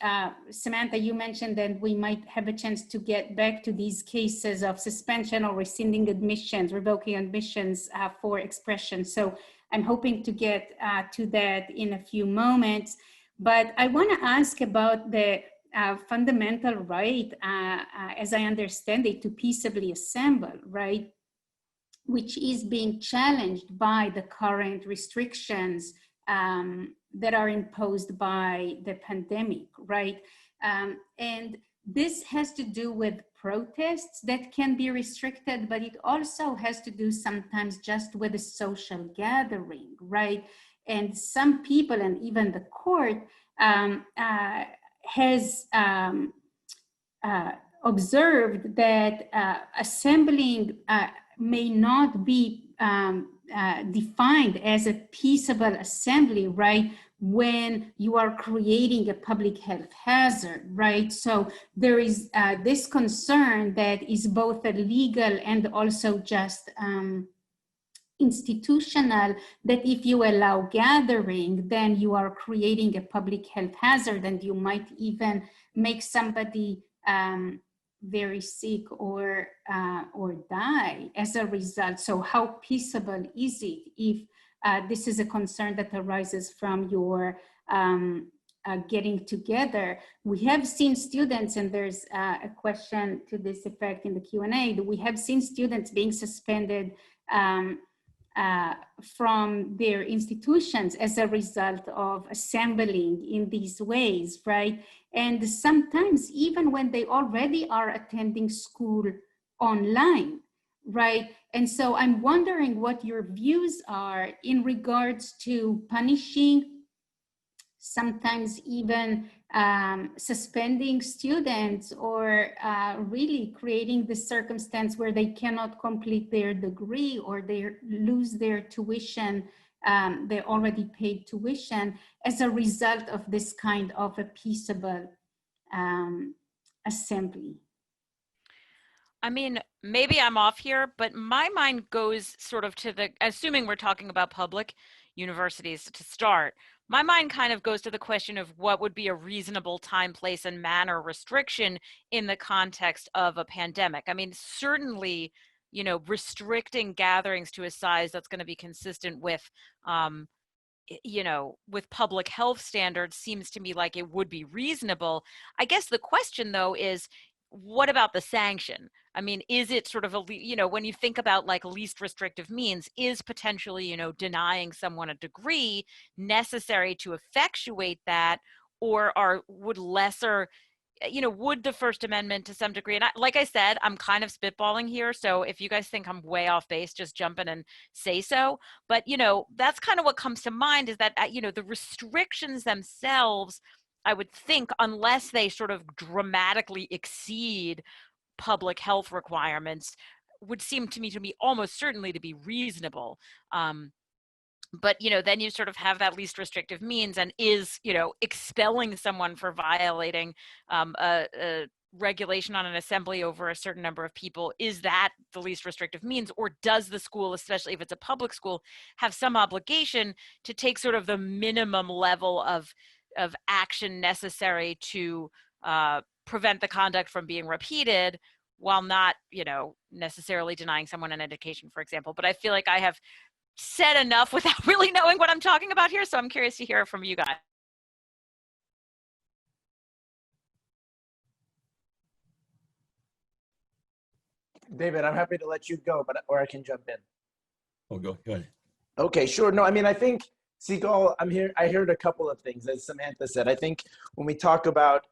Samantha, you mentioned that we might have a chance to get back to these cases of suspension or rescinding admissions, revoking admissions for expression. So I'm hoping to get to that in a few moments. But I want to ask about the fundamental right, as I understand it, to peaceably assemble, right? Which is being challenged by the current restrictions that are imposed by the pandemic, right? And this has to do with protests that can be restricted, but it also has to do sometimes just with a social gathering, right? And some people, and even the court, has observed that assembling may not be defined as a peaceable assembly, right? When you are creating a public health hazard, right? So there is this concern that is both a legal and also just institutional, that if you allow gathering, then you are creating a public health hazard, and you might even make somebody very sick or die as a result. So how peaceable is it if this is a concern that arises from your getting together? We have seen students, and there's a question to this effect in the Q&A, we have seen students being suspended from their institutions as a result of assembling in these ways, right? And sometimes even when they already are attending school online, right? And so I'm wondering what your views are in regards to punishing, sometimes even suspending students, or really creating the circumstance where they cannot complete their degree, or they lose their tuition, they already paid tuition, as a result of this kind of a peaceable assembly. I mean, maybe I'm off here, but my mind goes sort of to the, assuming we're talking about public universities to start, my mind kind of goes to the question of what would be a reasonable time, place, and manner restriction in the context of a pandemic. I mean, certainly, you know, restricting gatherings to a size that's going to be consistent with, you know, with public health standards seems to me like it would be reasonable. I guess the question, though, is what about the sanction? I mean, is it sort of a, you know, when you think about like least restrictive means, is potentially, you know, denying someone a degree necessary to effectuate that, or would lesser, you know, would the First Amendment to some degree, and like I said, I'm kind of spitballing here, so if you guys think I'm way off base, just jump in and say so. But, you know, that's kind of what comes to mind, is that, you know, the restrictions themselves, I would think, unless they sort of dramatically exceed public health requirements, would seem to me to be almost certainly to be reasonable. But, you know, then you sort of have that least restrictive means, and is, you know, expelling someone for violating a regulation on an assembly over a certain number of people, is that the least restrictive means? Or does the school, especially if it's a public school, have some obligation to take sort of the minimum level of action necessary to prevent the conduct from being repeated, while not, you know, necessarily denying someone an education, for example? But I feel like I have said enough without really knowing what I'm talking about here, so I'm curious to hear from you guys. David, I'm happy to let you go, or I can jump in. Oh, go ahead. Okay, sure. No, I mean, I think, Sigal, I heard a couple of things, as Samantha said. I think when we talk about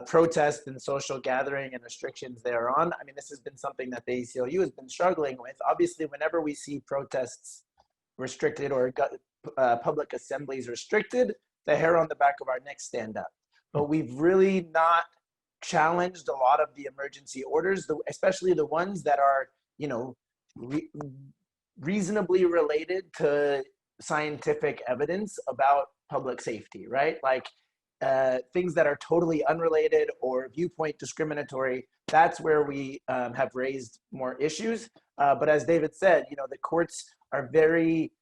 protest and social gathering and restrictions thereon, I mean, this has been something that the ACLU has been struggling with. Obviously, whenever we see protests restricted or public assemblies restricted, the hair on the back of our neck stand up. But we've really not challenged a lot of the emergency orders, especially the ones that are, you know, reasonably related to scientific evidence about public safety, right? Like things that are totally unrelated or viewpoint discriminatory. That's where we have raised more issues. But as David said, you know, the courts are very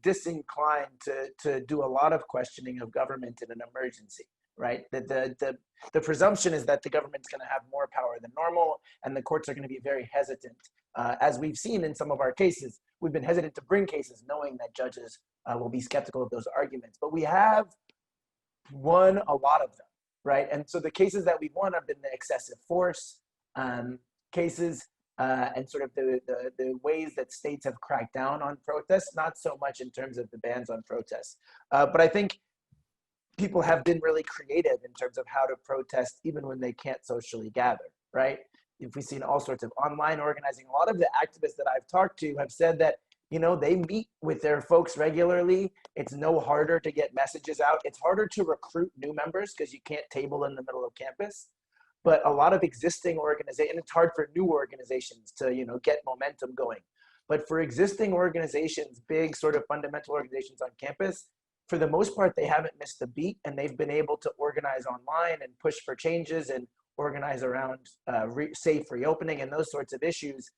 disinclined to do a lot of questioning of government in an emergency, right? The presumption is that the government's going to have more power than normal, and the courts are going to be very hesitant. As we've seen in some of our cases, we've been hesitant to bring cases knowing that judges will be skeptical of those arguments. But we have won a lot of them, right? And so the cases that we've won have been the excessive force cases, and sort of the ways that states have cracked down on protests, not so much in terms of the bans on protests. But I think people have been really creative in terms of how to protest even when they can't socially gather, right? If we've seen all sorts of online organizing, a lot of the activists that I've talked to have said that, you know, they meet with their folks regularly. It's no harder to get messages out. It's harder to recruit new members because you can't table in the middle of campus. but a lot of existing organizations, and it's hard for new organizations to, you know, get momentum going. But for existing organizations, big sort of fundamental organizations on campus, for the most part, they haven't missed a beat, and they've been able to organize online and push for changes and organize around safe reopening and those sorts of issues,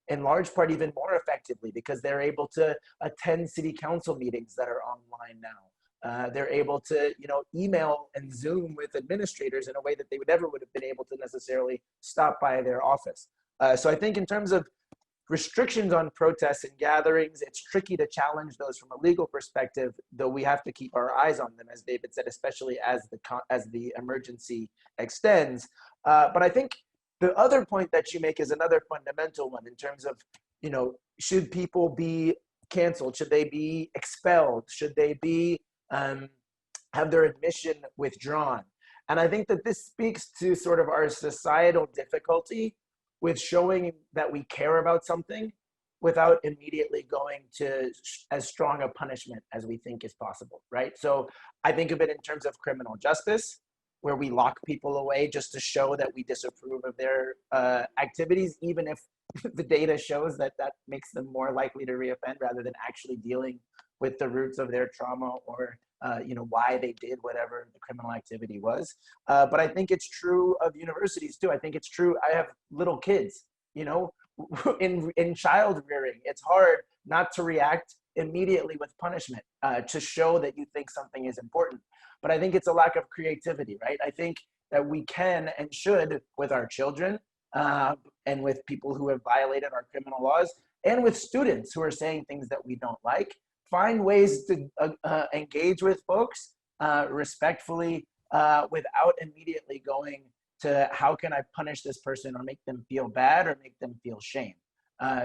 in large part even more effectively because they're able to attend city council meetings that are online now. They're able to, you know, email and Zoom with administrators in a way that they never would have been able to necessarily stop by their office. So I think in terms of restrictions on protests and gatherings, it's tricky to challenge those from a legal perspective, though we have to keep our eyes on them, as David said, especially as the emergency extends. But I think the other point that you make is another fundamental one in terms of, you know, should people be canceled? Should they be expelled? Should they be have their admission withdrawn? And I think that this speaks to sort of our societal difficulty with showing that we care about something without immediately going to as strong a punishment as we think is possible, right? So I think of it in terms of criminal justice, where we lock people away just to show that we disapprove of their activities, even if the data shows that that makes them more likely to reoffend rather than actually dealing with the roots of their trauma or you know, why they did whatever the criminal activity was. But I think it's true of universities too. I think it's true. I have little kids, you know, in child rearing, it's hard not to react immediately with punishment to show that you think something is important. But I think it's a lack of creativity, right? I think that we can and should, with our children and with people who have violated our criminal laws, and with students who are saying things that we don't like, find ways to engage with folks respectfully without immediately going to how can I punish this person or make them feel bad or make them feel shame.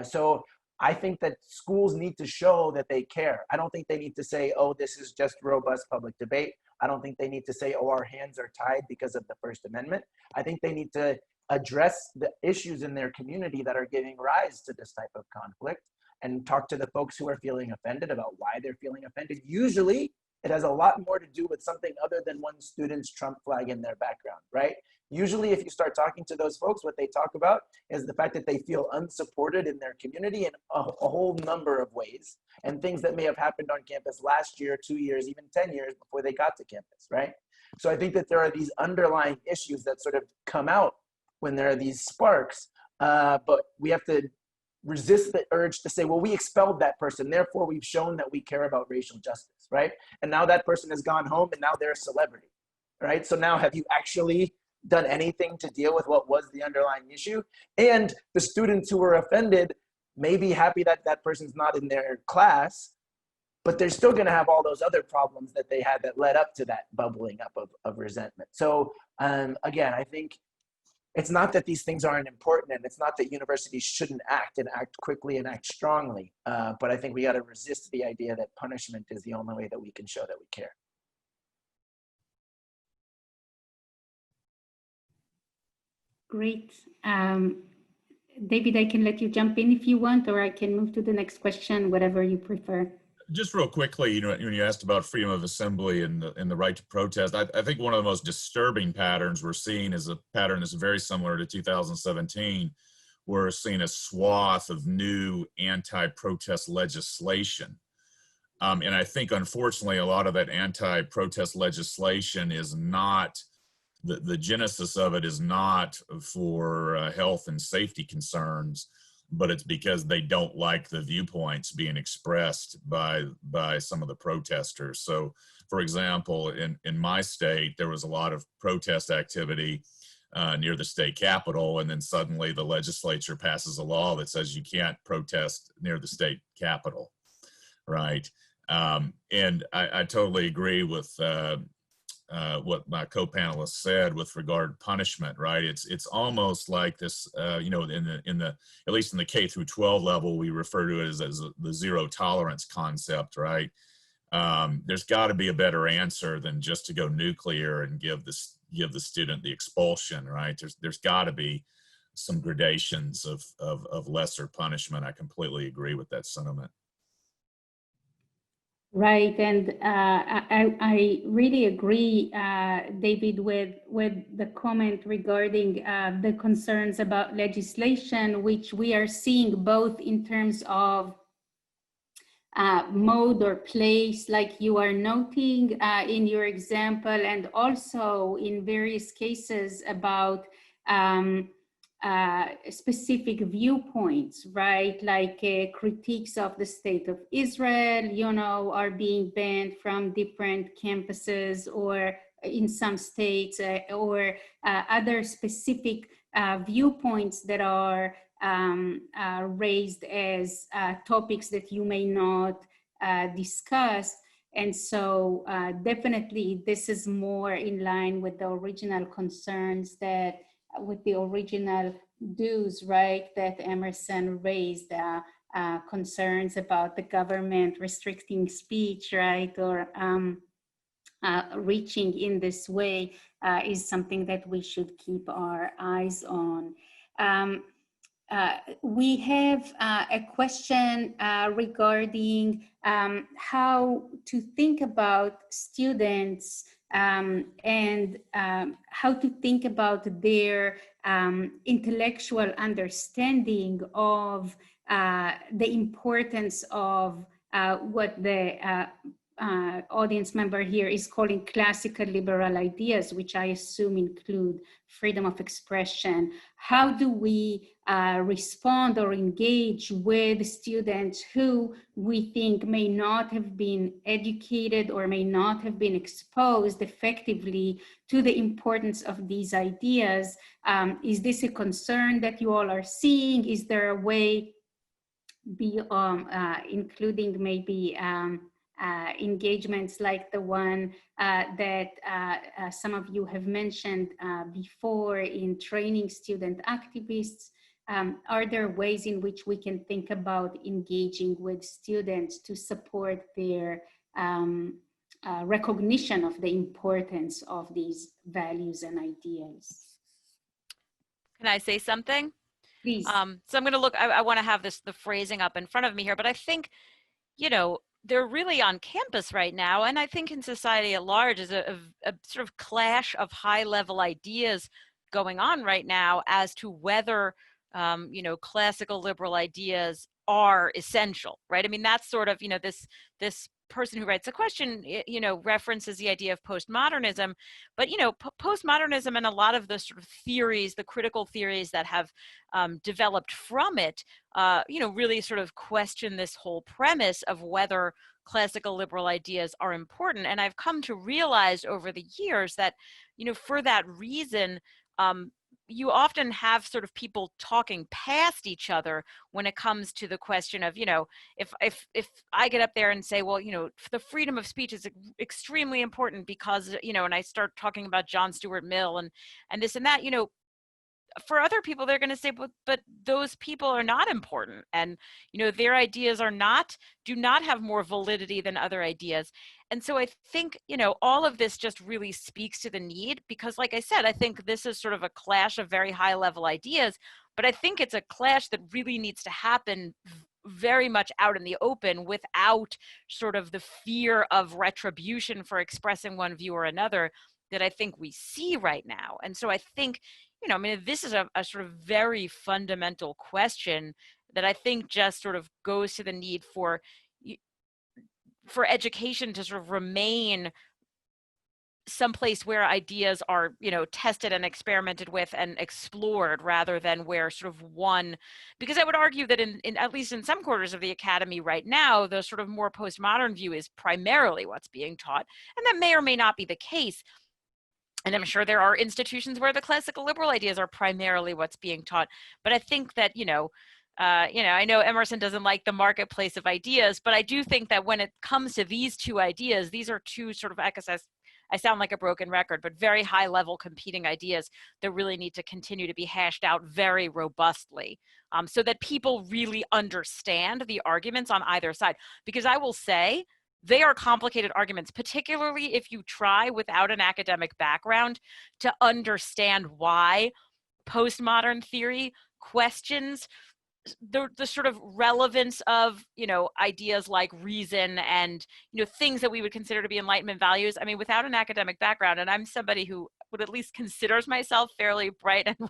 So I think that schools need to show that they care. I don't think they need to say, oh, this is just robust public debate. I don't think they need to say, oh, our hands are tied because of the First Amendment. I think they need to address the issues in their community that are giving rise to this type of conflict and talk to the folks who are feeling offended about why they're feeling offended. Usually, it has a lot more to do with something other than one student's Trump flag in their background, right? Usually, if you start talking to those folks, what they talk about is the fact that they feel unsupported in their community in a whole number of ways, and things that may have happened on campus last year, 2 years, even 10 years before they got to campus, right? So I think that there are these underlying issues that sort of come out when there are these sparks, but we have to resist the urge to say, well, we expelled that person, therefore we've shown that we care about racial justice, right? And now that person has gone home and now they're a celebrity, right? So now have you actually done anything to deal with what was the underlying issue? And the students who were offended may be happy that that person's not in their class, but they're still gonna have all those other problems that they had that led up to that bubbling up of resentment. So again, I think it's not that these things aren't important, and it's not that universities shouldn't act and act quickly and act strongly, but I think we gotta resist the idea that punishment is the only way that we can show that we care. Great. David, I can let you jump in if you want, or I can move to the next question, whatever you prefer. Just real quickly, you know, when you asked about freedom of assembly and the right to protest, I think one of the most disturbing patterns we're seeing is a pattern that's very similar to 2017. We're seeing a swath of new anti-protest legislation. And I think, unfortunately, a lot of that anti-protest legislation is not, the genesis of it is not for health and safety concerns, but it's because they don't like the viewpoints being expressed by some of the protesters. So, for example, in my state, there was a lot of protest activity near the state capitol, and then suddenly the legislature passes a law that says you can't protest near the state capitol, right? And I totally agree with what my co-panelists said with regard to punishment, right? It's almost like this, you know, at least in the K through 12 level, we refer to it as the zero tolerance concept, right? There's got to be a better answer than just to go nuclear and give the student the expulsion, right? There's got to be some gradations of lesser punishment. I completely agree with that sentiment. Right, and I really agree, David, with the comment regarding the concerns about legislation, which we are seeing both in terms of mode or place, like you are noting in your example, and also in various cases about specific viewpoints, right? Like critiques of the state of Israel, you know, are being banned from different campuses or in some states, or other specific viewpoints that are raised as topics that you may not discuss. And so definitely this is more in line with the original concerns that, with the original dues, right, that Emerson raised, concerns about the government restricting speech, right, or reaching in this way is something that we should keep our eyes on. We have a question regarding how to think about students and how to think about their intellectual understanding of the importance of what the audience member here is calling classical liberal ideas, which I assume include freedom of expression. How do we respond or engage with students who we think may not have been educated or may not have been exposed effectively to the importance of these ideas? Is this a concern that you all are seeing? Is there a way, including maybe engagements like the one that some of you have mentioned before in training student activists? Are there ways in which we can think about engaging with students to support their recognition of the importance of these values and ideas? Can I say something? Please. So I'm going to look, I want to have the phrasing up in front of me here, but I think, you know, they're really on campus right now, and I think in society at large is a sort of clash of high-level ideas going on right now as to whether, you know, classical liberal ideas are essential, right? I mean, that's sort of, you know, this person who writes the question, you know, references the idea of postmodernism, but, you know, postmodernism and a lot of the sort of theories, the critical theories that have developed from it, you know, really sort of question this whole premise of whether classical liberal ideas are important. And I've come to realize over the years that, you know, for that reason, you often have sort of people talking past each other when it comes to the question of, you know, if I get up there and say, well, you know, the freedom of speech is extremely important because, you know, and I start talking about John Stuart Mill and this and that, you know, for other people, they're going to say, but those people are not important. And, you know, their ideas do not have more validity than other ideas. And so I think, you know, all of this just really speaks to the need, because like I said, I think this is sort of a clash of very high level ideas, but I think it's a clash that really needs to happen very much out in the open without sort of the fear of retribution for expressing one view or another that I think we see right now. And so I think, you know, I mean, this is a sort of very fundamental question that I think just sort of goes to the need for education to sort of remain someplace where ideas are, you know, tested and experimented with and explored, rather than where sort of one, because I would argue that in at least in some quarters of the academy right now, the sort of more postmodern view is primarily what's being taught, and that may or may not be the case. And I'm sure there are institutions where the classical liberal ideas are primarily what's being taught. But I think that, you know, I know Emerson doesn't like the marketplace of ideas, but I do think that when it comes to these two ideas, these are two sort of, I sound like a broken record, but very high level competing ideas that really need to continue to be hashed out very robustly, so that people really understand the arguments on either side. Because I will say, they are complicated arguments, particularly if you try without an academic background to understand why postmodern theory questions the sort of relevance of, you know, ideas like reason and, you know, things that we would consider to be Enlightenment values. I mean, without an academic background, and I'm somebody who would at least considers myself fairly bright and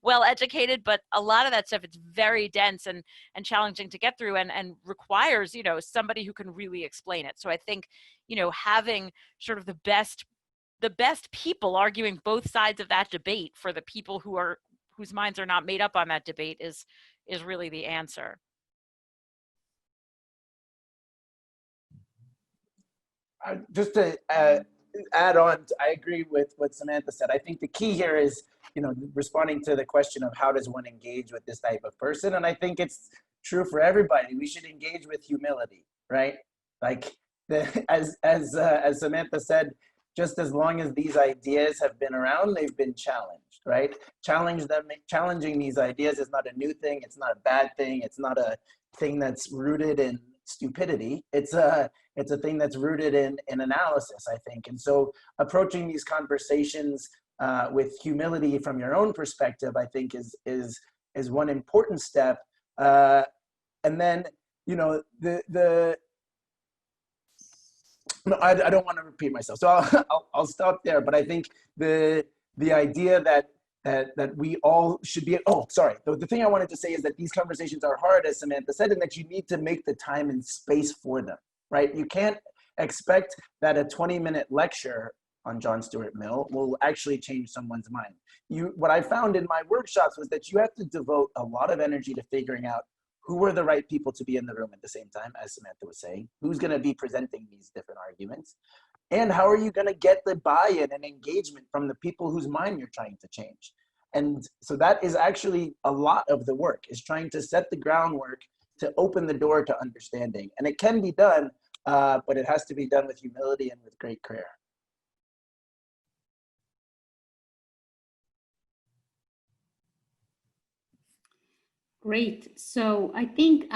well educated, but a lot of that stuff, it's very dense and challenging to get through and requires, you know, somebody who can really explain it. So I think, you know, having sort of the best people arguing both sides of that debate for the people whose minds are not made up on that debate is really the answer. Just to add on, I agree with what Samantha said. I think the key here is, you know, responding to the question of how does one engage with this type of person, and I think it's true for everybody. We should engage with humility, right? Like as Samantha said, just as long as these ideas have been around, they've been challenged, right? Challenging these ideas is not a new thing. It's not a bad thing. It's not a thing that's rooted in stupidity. It's a thing that's rooted in analysis, I think. And so approaching these conversations with humility from your own perspective, I think is one important step. And then, you know, no, I don't want to repeat myself, so I'll stop there. But I think the idea that we all should be, the thing I wanted to say is that these conversations are hard, as Samantha said, and that you need to make the time and space for them, right? You can't expect that a 20-minute lecture on John Stuart Mill will actually change someone's mind. What I found in my workshops was that you have to devote a lot of energy to figuring out who are the right people to be in the room at the same time, as Samantha was saying, who's going to be presenting these different arguments, and how are you going to get the buy-in and engagement from the people whose mind you're trying to change. And so that is actually a lot of the work, is trying to set the groundwork to open the door to understanding. And it can be done, but it has to be done with humility and with great care. Great. So I think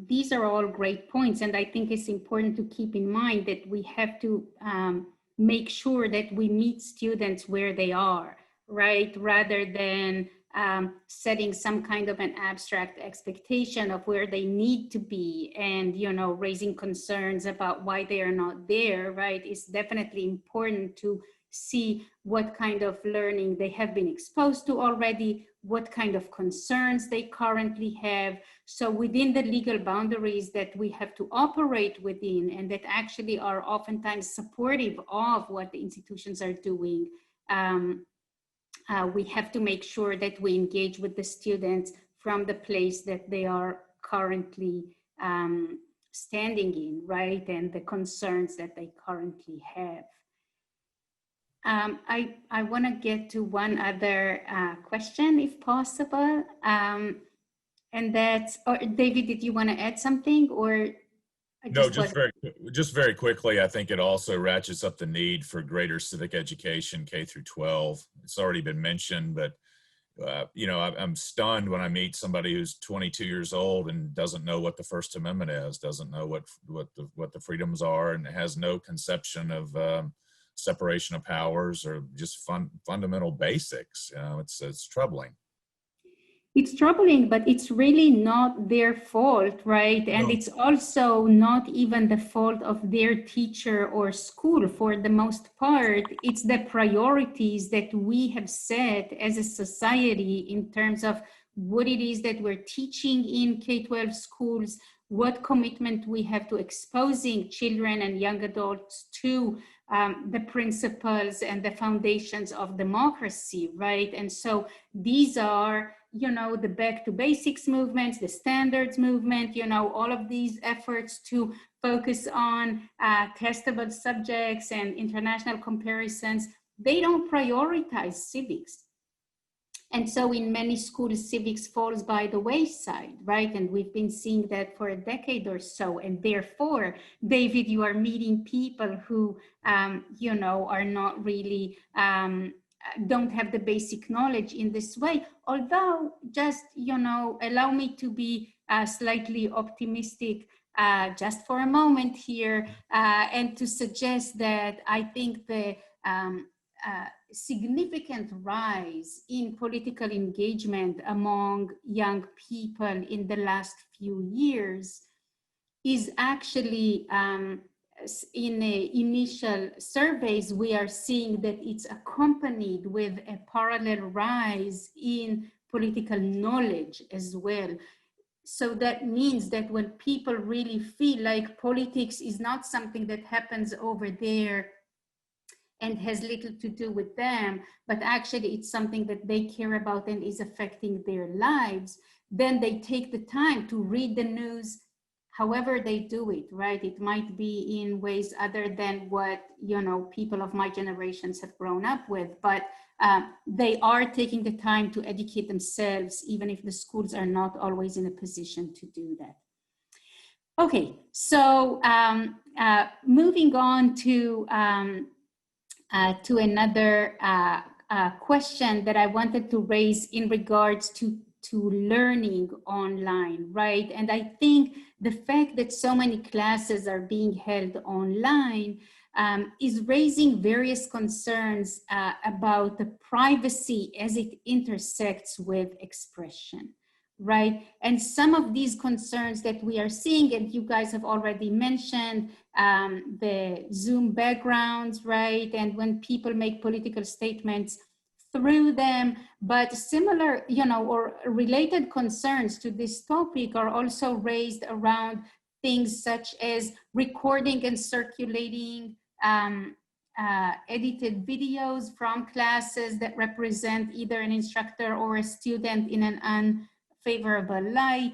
these are all great points, and I think it's important to keep in mind that we have to make sure that we meet students where they are, right? Rather than setting some kind of an abstract expectation of where they need to be and, you know, raising concerns about why they are not there, right? It's definitely important to see what kind of learning they have been exposed to already, what kind of concerns they currently have. So within the legal boundaries that we have to operate within, and that actually are oftentimes supportive of what the institutions are doing, we have to make sure that we engage with the students from the place that they are currently standing in, right? And the concerns that they currently have. I want to get to one other question, if possible, and that's, or David, did you want to add something, or? No, just very quickly, I think it also ratchets up the need for greater civic education, K through 12. It's already been mentioned, but you know, I'm stunned when I meet somebody who's 22 years old and doesn't know what the First Amendment is, doesn't know what the freedoms are, and has no conception of separation of powers or just fundamental basics. You know, it's troubling. It's troubling, but it's really not their fault, right? And No. it's also not even the fault of their teacher or school for the most part. It's the priorities that we have set as a society in terms of what it is that we're teaching in K-12 schools, what commitment we have to exposing children and young adults to the principles and the foundations of democracy, right? And so these are, you know, the back to basics movements, the standards movement, you know, all of these efforts to focus on testable subjects and international comparisons, they don't prioritize civics. And so in many schools, civics falls by the wayside, right? And we've been seeing that for a decade or so. And therefore, David, you are meeting people who, you know, are not really, don't have the basic knowledge in this way. Although, just, you know, allow me to be slightly optimistic just for a moment here, and to suggest that I think the significant rise in political engagement among young people in the last few years is actually, in initial surveys, we are seeing that it's accompanied with a parallel rise in political knowledge as well. So that means that when people really feel like politics is not something that happens over there and has little to do with them, but actually it's something that they care about and is affecting their lives, then they take the time to read the news however they do it, right? It might be in ways other than what, you know, people of my generations have grown up with, but they are taking the time to educate themselves, even if the schools are not always in a position to do that. Okay, so moving on to another question that I wanted to raise in regards to learning online, right? And I think the fact that so many classes are being held online is raising various concerns about the privacy as it intersects with expression, right? And some of these concerns that we are seeing, and you guys have already mentioned, the Zoom backgrounds, right? And when people make political statements through them, but similar, you know, or related concerns to this topic are also raised around things such as recording and circulating edited videos from classes that represent either an instructor or a student in an unfavorable light,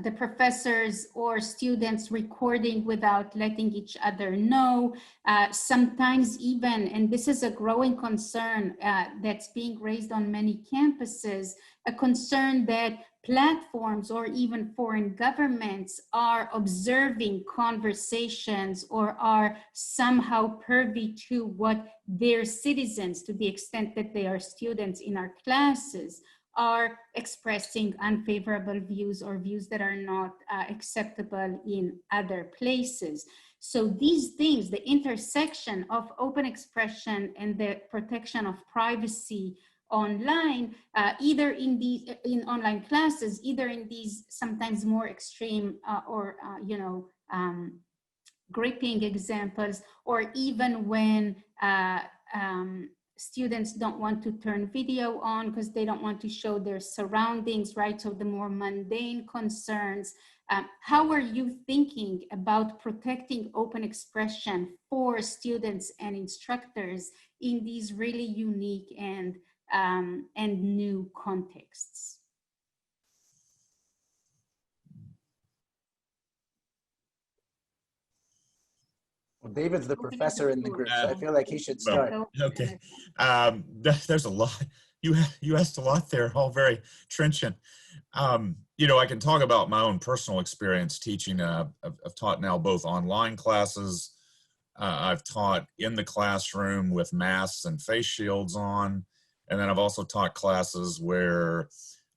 the professors or students recording without letting each other know, sometimes even, and this is a growing concern that's being raised on many campuses, a concern that platforms or even foreign governments are observing conversations or are somehow privy to what their citizens, to the extent that they are students in our classes, are expressing unfavorable views or views that are not acceptable in other places. So these things, the intersection of open expression and the protection of privacy online, either in online classes, either in these sometimes more extreme or gripping examples, or even when students don't want to turn video on because they don't want to show their surroundings, right? So the more mundane concerns. How are you thinking about protecting open expression for students and instructors in these really unique and new contexts? Well, David's the professor in the group, so I feel like he should start. Okay, there's a lot. You asked a lot there, all very trenchant. You know, I can talk about my own personal experience teaching. I've taught now both online classes. I've taught in the classroom with masks and face shields on. And then I've also taught classes where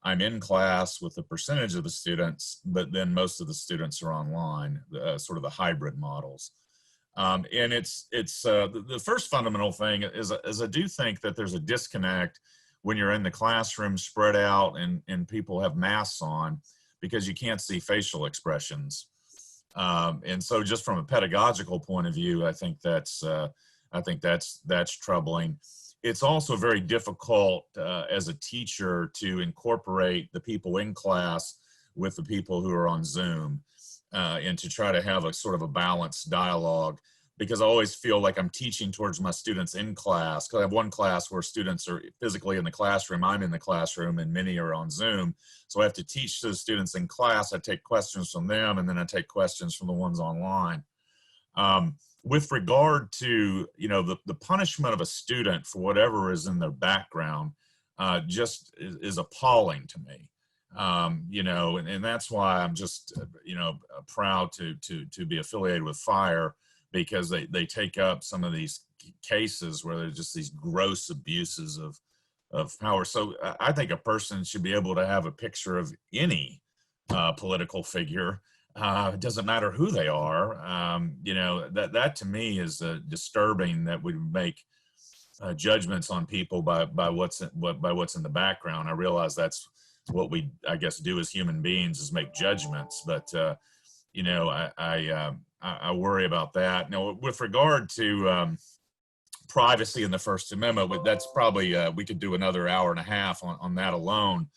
I'm in class with a percentage of the students, but then most of the students are online, sort of the hybrid models. And it's the first fundamental thing is I do think that there's a disconnect when you're in the classroom spread out and people have masks on, because you can't see facial expressions. And so just from a pedagogical point of view, I think that's troubling. It's also very difficult as a teacher to incorporate the people in class with the people who are on Zoom and to try to have a sort of a balanced dialogue, because I always feel like I'm teaching towards my students in class. Because I have one class where students are physically in the classroom, I'm in the classroom, and many are on Zoom. So I have to teach those students in class. I take questions from them, and then I take questions from the ones online. With regard to, you know, the punishment of a student for whatever is in their background just is appalling to me. You know, and that's why I'm just, you know, proud to be affiliated with FIRE, because they take up some of these cases where there's just these gross abuses of power. So I think a person should be able to have a picture of any political figure It doesn't matter who they are. You know, that to me is disturbing, that we make judgments on people by what's in the background. I realize that's what we, I guess, do as human beings, is make judgments. But you know, I worry about that. Now, with regard to privacy in the First Amendment, that's probably we could do another hour and a half on that alone.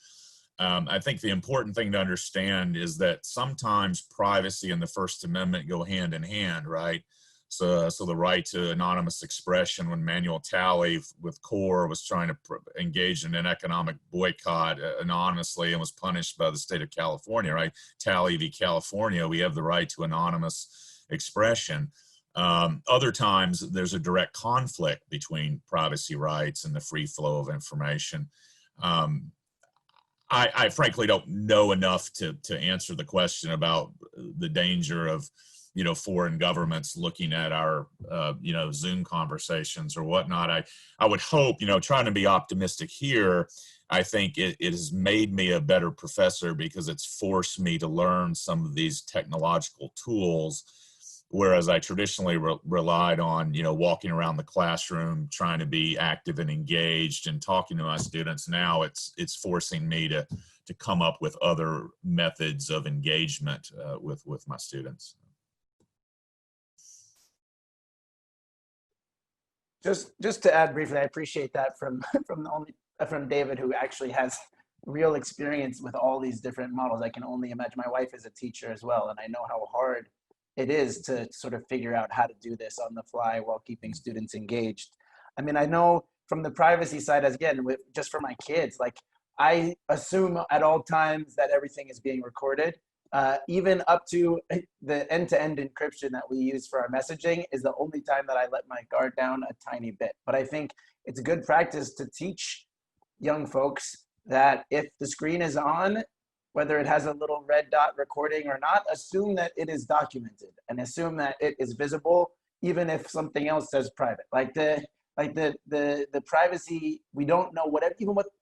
I think the important thing to understand is that sometimes privacy and the First Amendment go hand in hand, right? So the right to anonymous expression, when Manuel Talley with CORE was trying to engage in an economic boycott anonymously and was punished by the state of California, right? Talley v. California, we have the right to anonymous expression. Other times there's a direct conflict between privacy rights and the free flow of information. I frankly don't know enough to answer the question about the danger of, you know, foreign governments looking at our, you know, Zoom conversations or whatnot. I would hope, you know, trying to be optimistic here, I think it has made me a better professor because it's forced me to learn some of these technological tools, whereas I traditionally relied on, you know, walking around the classroom, trying to be active and engaged and talking to my students. Now it's forcing me to come up with other methods of engagement with my students. Just to add briefly, I appreciate that from David, who actually has real experience with all these different models. I can only imagine. My wife is a teacher as well, and I know how hard it is to sort of figure out how to do this on the fly while keeping students engaged. I mean, I know from the privacy side, as again, just for my kids, like I assume at all times that everything is being recorded. Even up to the end-to-end encryption that we use for our messaging is the only time that I let my guard down a tiny bit. But I think it's good practice to teach young folks that if the screen is on, whether it has a little red dot recording or not, assume that it is documented and assume that it is visible, even if something else says private. Like the privacy, we don't know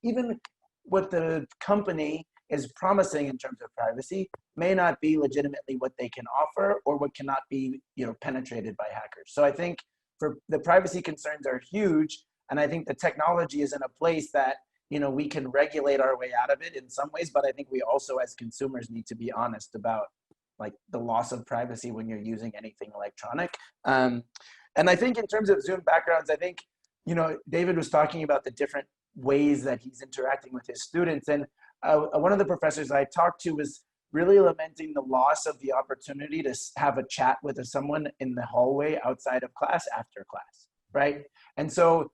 even what the company is promising in terms of privacy may not be legitimately what they can offer or what cannot be, you know, penetrated by hackers. So I think for the privacy concerns are huge, and I think the technology is in a place that, you know, we can regulate our way out of it in some ways, but I think we also as consumers need to be honest about like the loss of privacy when you're using anything electronic. And I think in terms of Zoom backgrounds, I think, you know, David was talking about the different ways that he's interacting with his students. And one of the professors I talked to was really lamenting the loss of the opportunity to have a chat with someone in the hallway outside of class after class, right? And so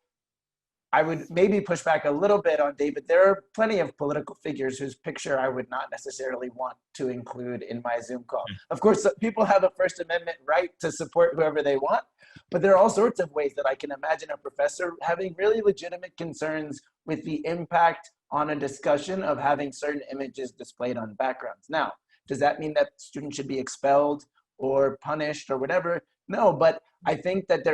I would maybe push back a little bit on David. There are plenty of political figures whose picture I would not necessarily want to include in my Zoom call. Of course, people have a First Amendment right to support whoever they want, but there are all sorts of ways that I can imagine a professor having really legitimate concerns with the impact on a discussion of having certain images displayed on backgrounds. Now, does that mean that students should be expelled or punished or whatever? No, but I think that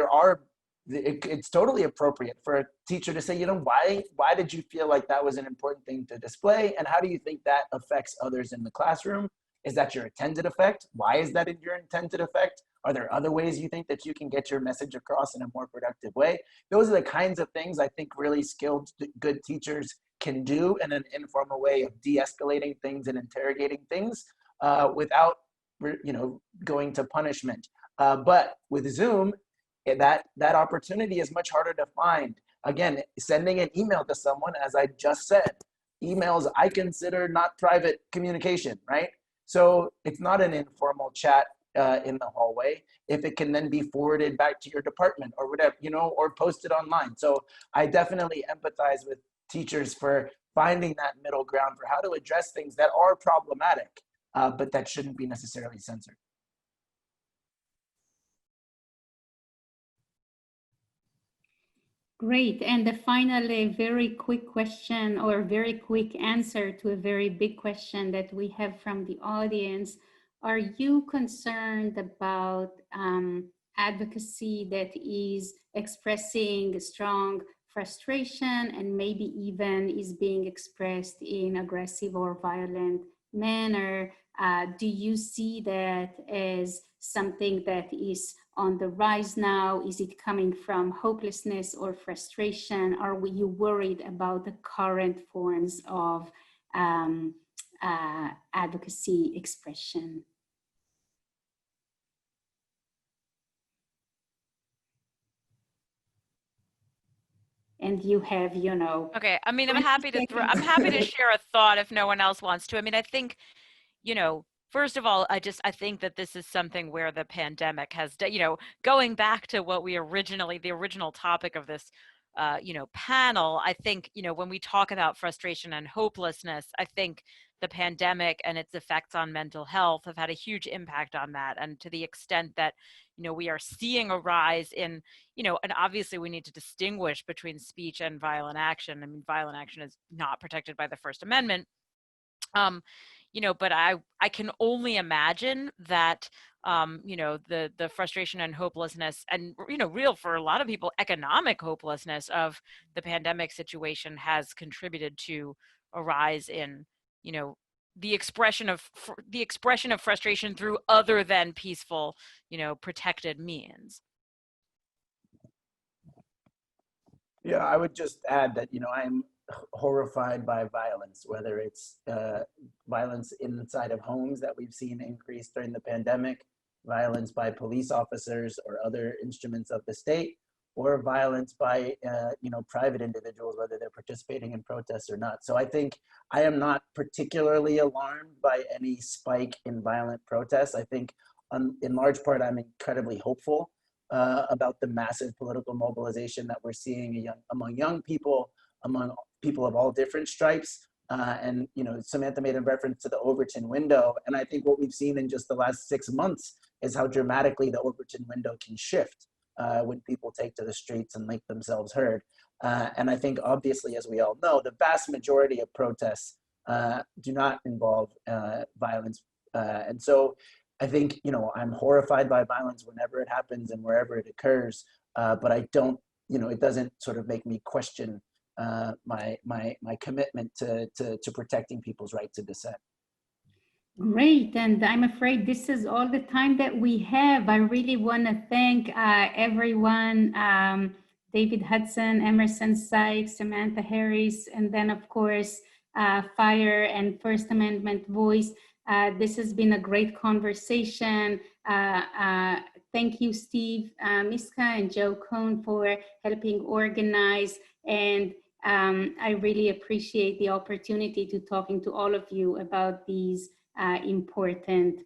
it's totally appropriate for a teacher to say, you know, why did you feel like that was an important thing to display? And how do you think that affects others in the classroom? Is that your intended effect? Why is that in your intended effect? Are there other ways you think that you can get your message across in a more productive way? Those are the kinds of things I think really skilled, good teachers can do in an informal way of de-escalating things and interrogating things without, you know, going to punishment. But with Zoom, that opportunity is much harder to find. Again, sending an email to someone, as I just said, emails I consider not private communication, right? So it's not an informal chat in the hallway if it can then be forwarded back to your department or whatever, you know, or posted online. So I definitely empathize with teachers for finding that middle ground for how to address things that are problematic, but that shouldn't be necessarily censored. Great. And finally, very quick question or very quick answer to a very big question that we have from the audience. Are you concerned about advocacy that is expressing strong frustration and maybe even is being expressed in aggressive or violent manner Do you see that as something that is on the rise now? Is it coming from hopelessness or frustration? Are you worried about the current forms of advocacy expression? And you have, you know. Okay, I mean, I'm happy to share a thought if no one else wants to. I mean, I think, you know, first of all, I think that this is something where the pandemic has, you know, going back to what the original topic of this, you know, panel, I think, you know, when we talk about frustration and hopelessness, I think the pandemic and its effects on mental health have had a huge impact on that. And to the extent that, you know, we are seeing a rise in, you know, and obviously we need to distinguish between speech and violent action. I mean, violent action is not protected by the First Amendment. You know, but I can only imagine that, you know, the frustration and hopelessness and, you know, real for a lot of people, economic hopelessness of the pandemic situation has contributed to a rise in, you know, the expression of frustration through other than peaceful, you know, protected means. Yeah, I would just add that, you know, I'm horrified by violence, whether it's violence inside of homes that we've seen increase during the pandemic, violence by police officers or other instruments of the state, or violence by you know, private individuals, whether they're participating in protests or not. So I think I am not particularly alarmed by any spike in violent protests. I think in large part, I'm incredibly hopeful about the massive political mobilization that we're seeing among young people, among people of all different stripes. And, you know, Samantha made a reference to the Overton window. And I think what we've seen in just the last 6 months is how dramatically the Overton window can shift when people take to the streets and make themselves heard. And I think obviously, as we all know, the vast majority of protests do not involve violence. And so I think, you know, I'm horrified by violence whenever it happens and wherever it occurs, but I don't, you know, it doesn't sort of make me question my commitment to protecting people's right to dissent. Great, and I'm afraid this is all the time that we have. I really want to thank everyone, David Hudson, Emerson, Sykes, Samantha Harris, and then of course, Fire and First Amendment Voice. This has been a great conversation. Thank you, Steve, Miska, and Joe Cohn for helping organize. And I really appreciate the opportunity to talking to all of you about these important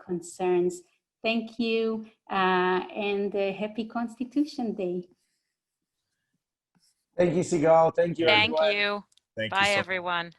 concerns. Thank you, and happy Constitution Day. Thank you, Sigal. Thank you, everyone. Thank you. Thank Bye, you so everyone.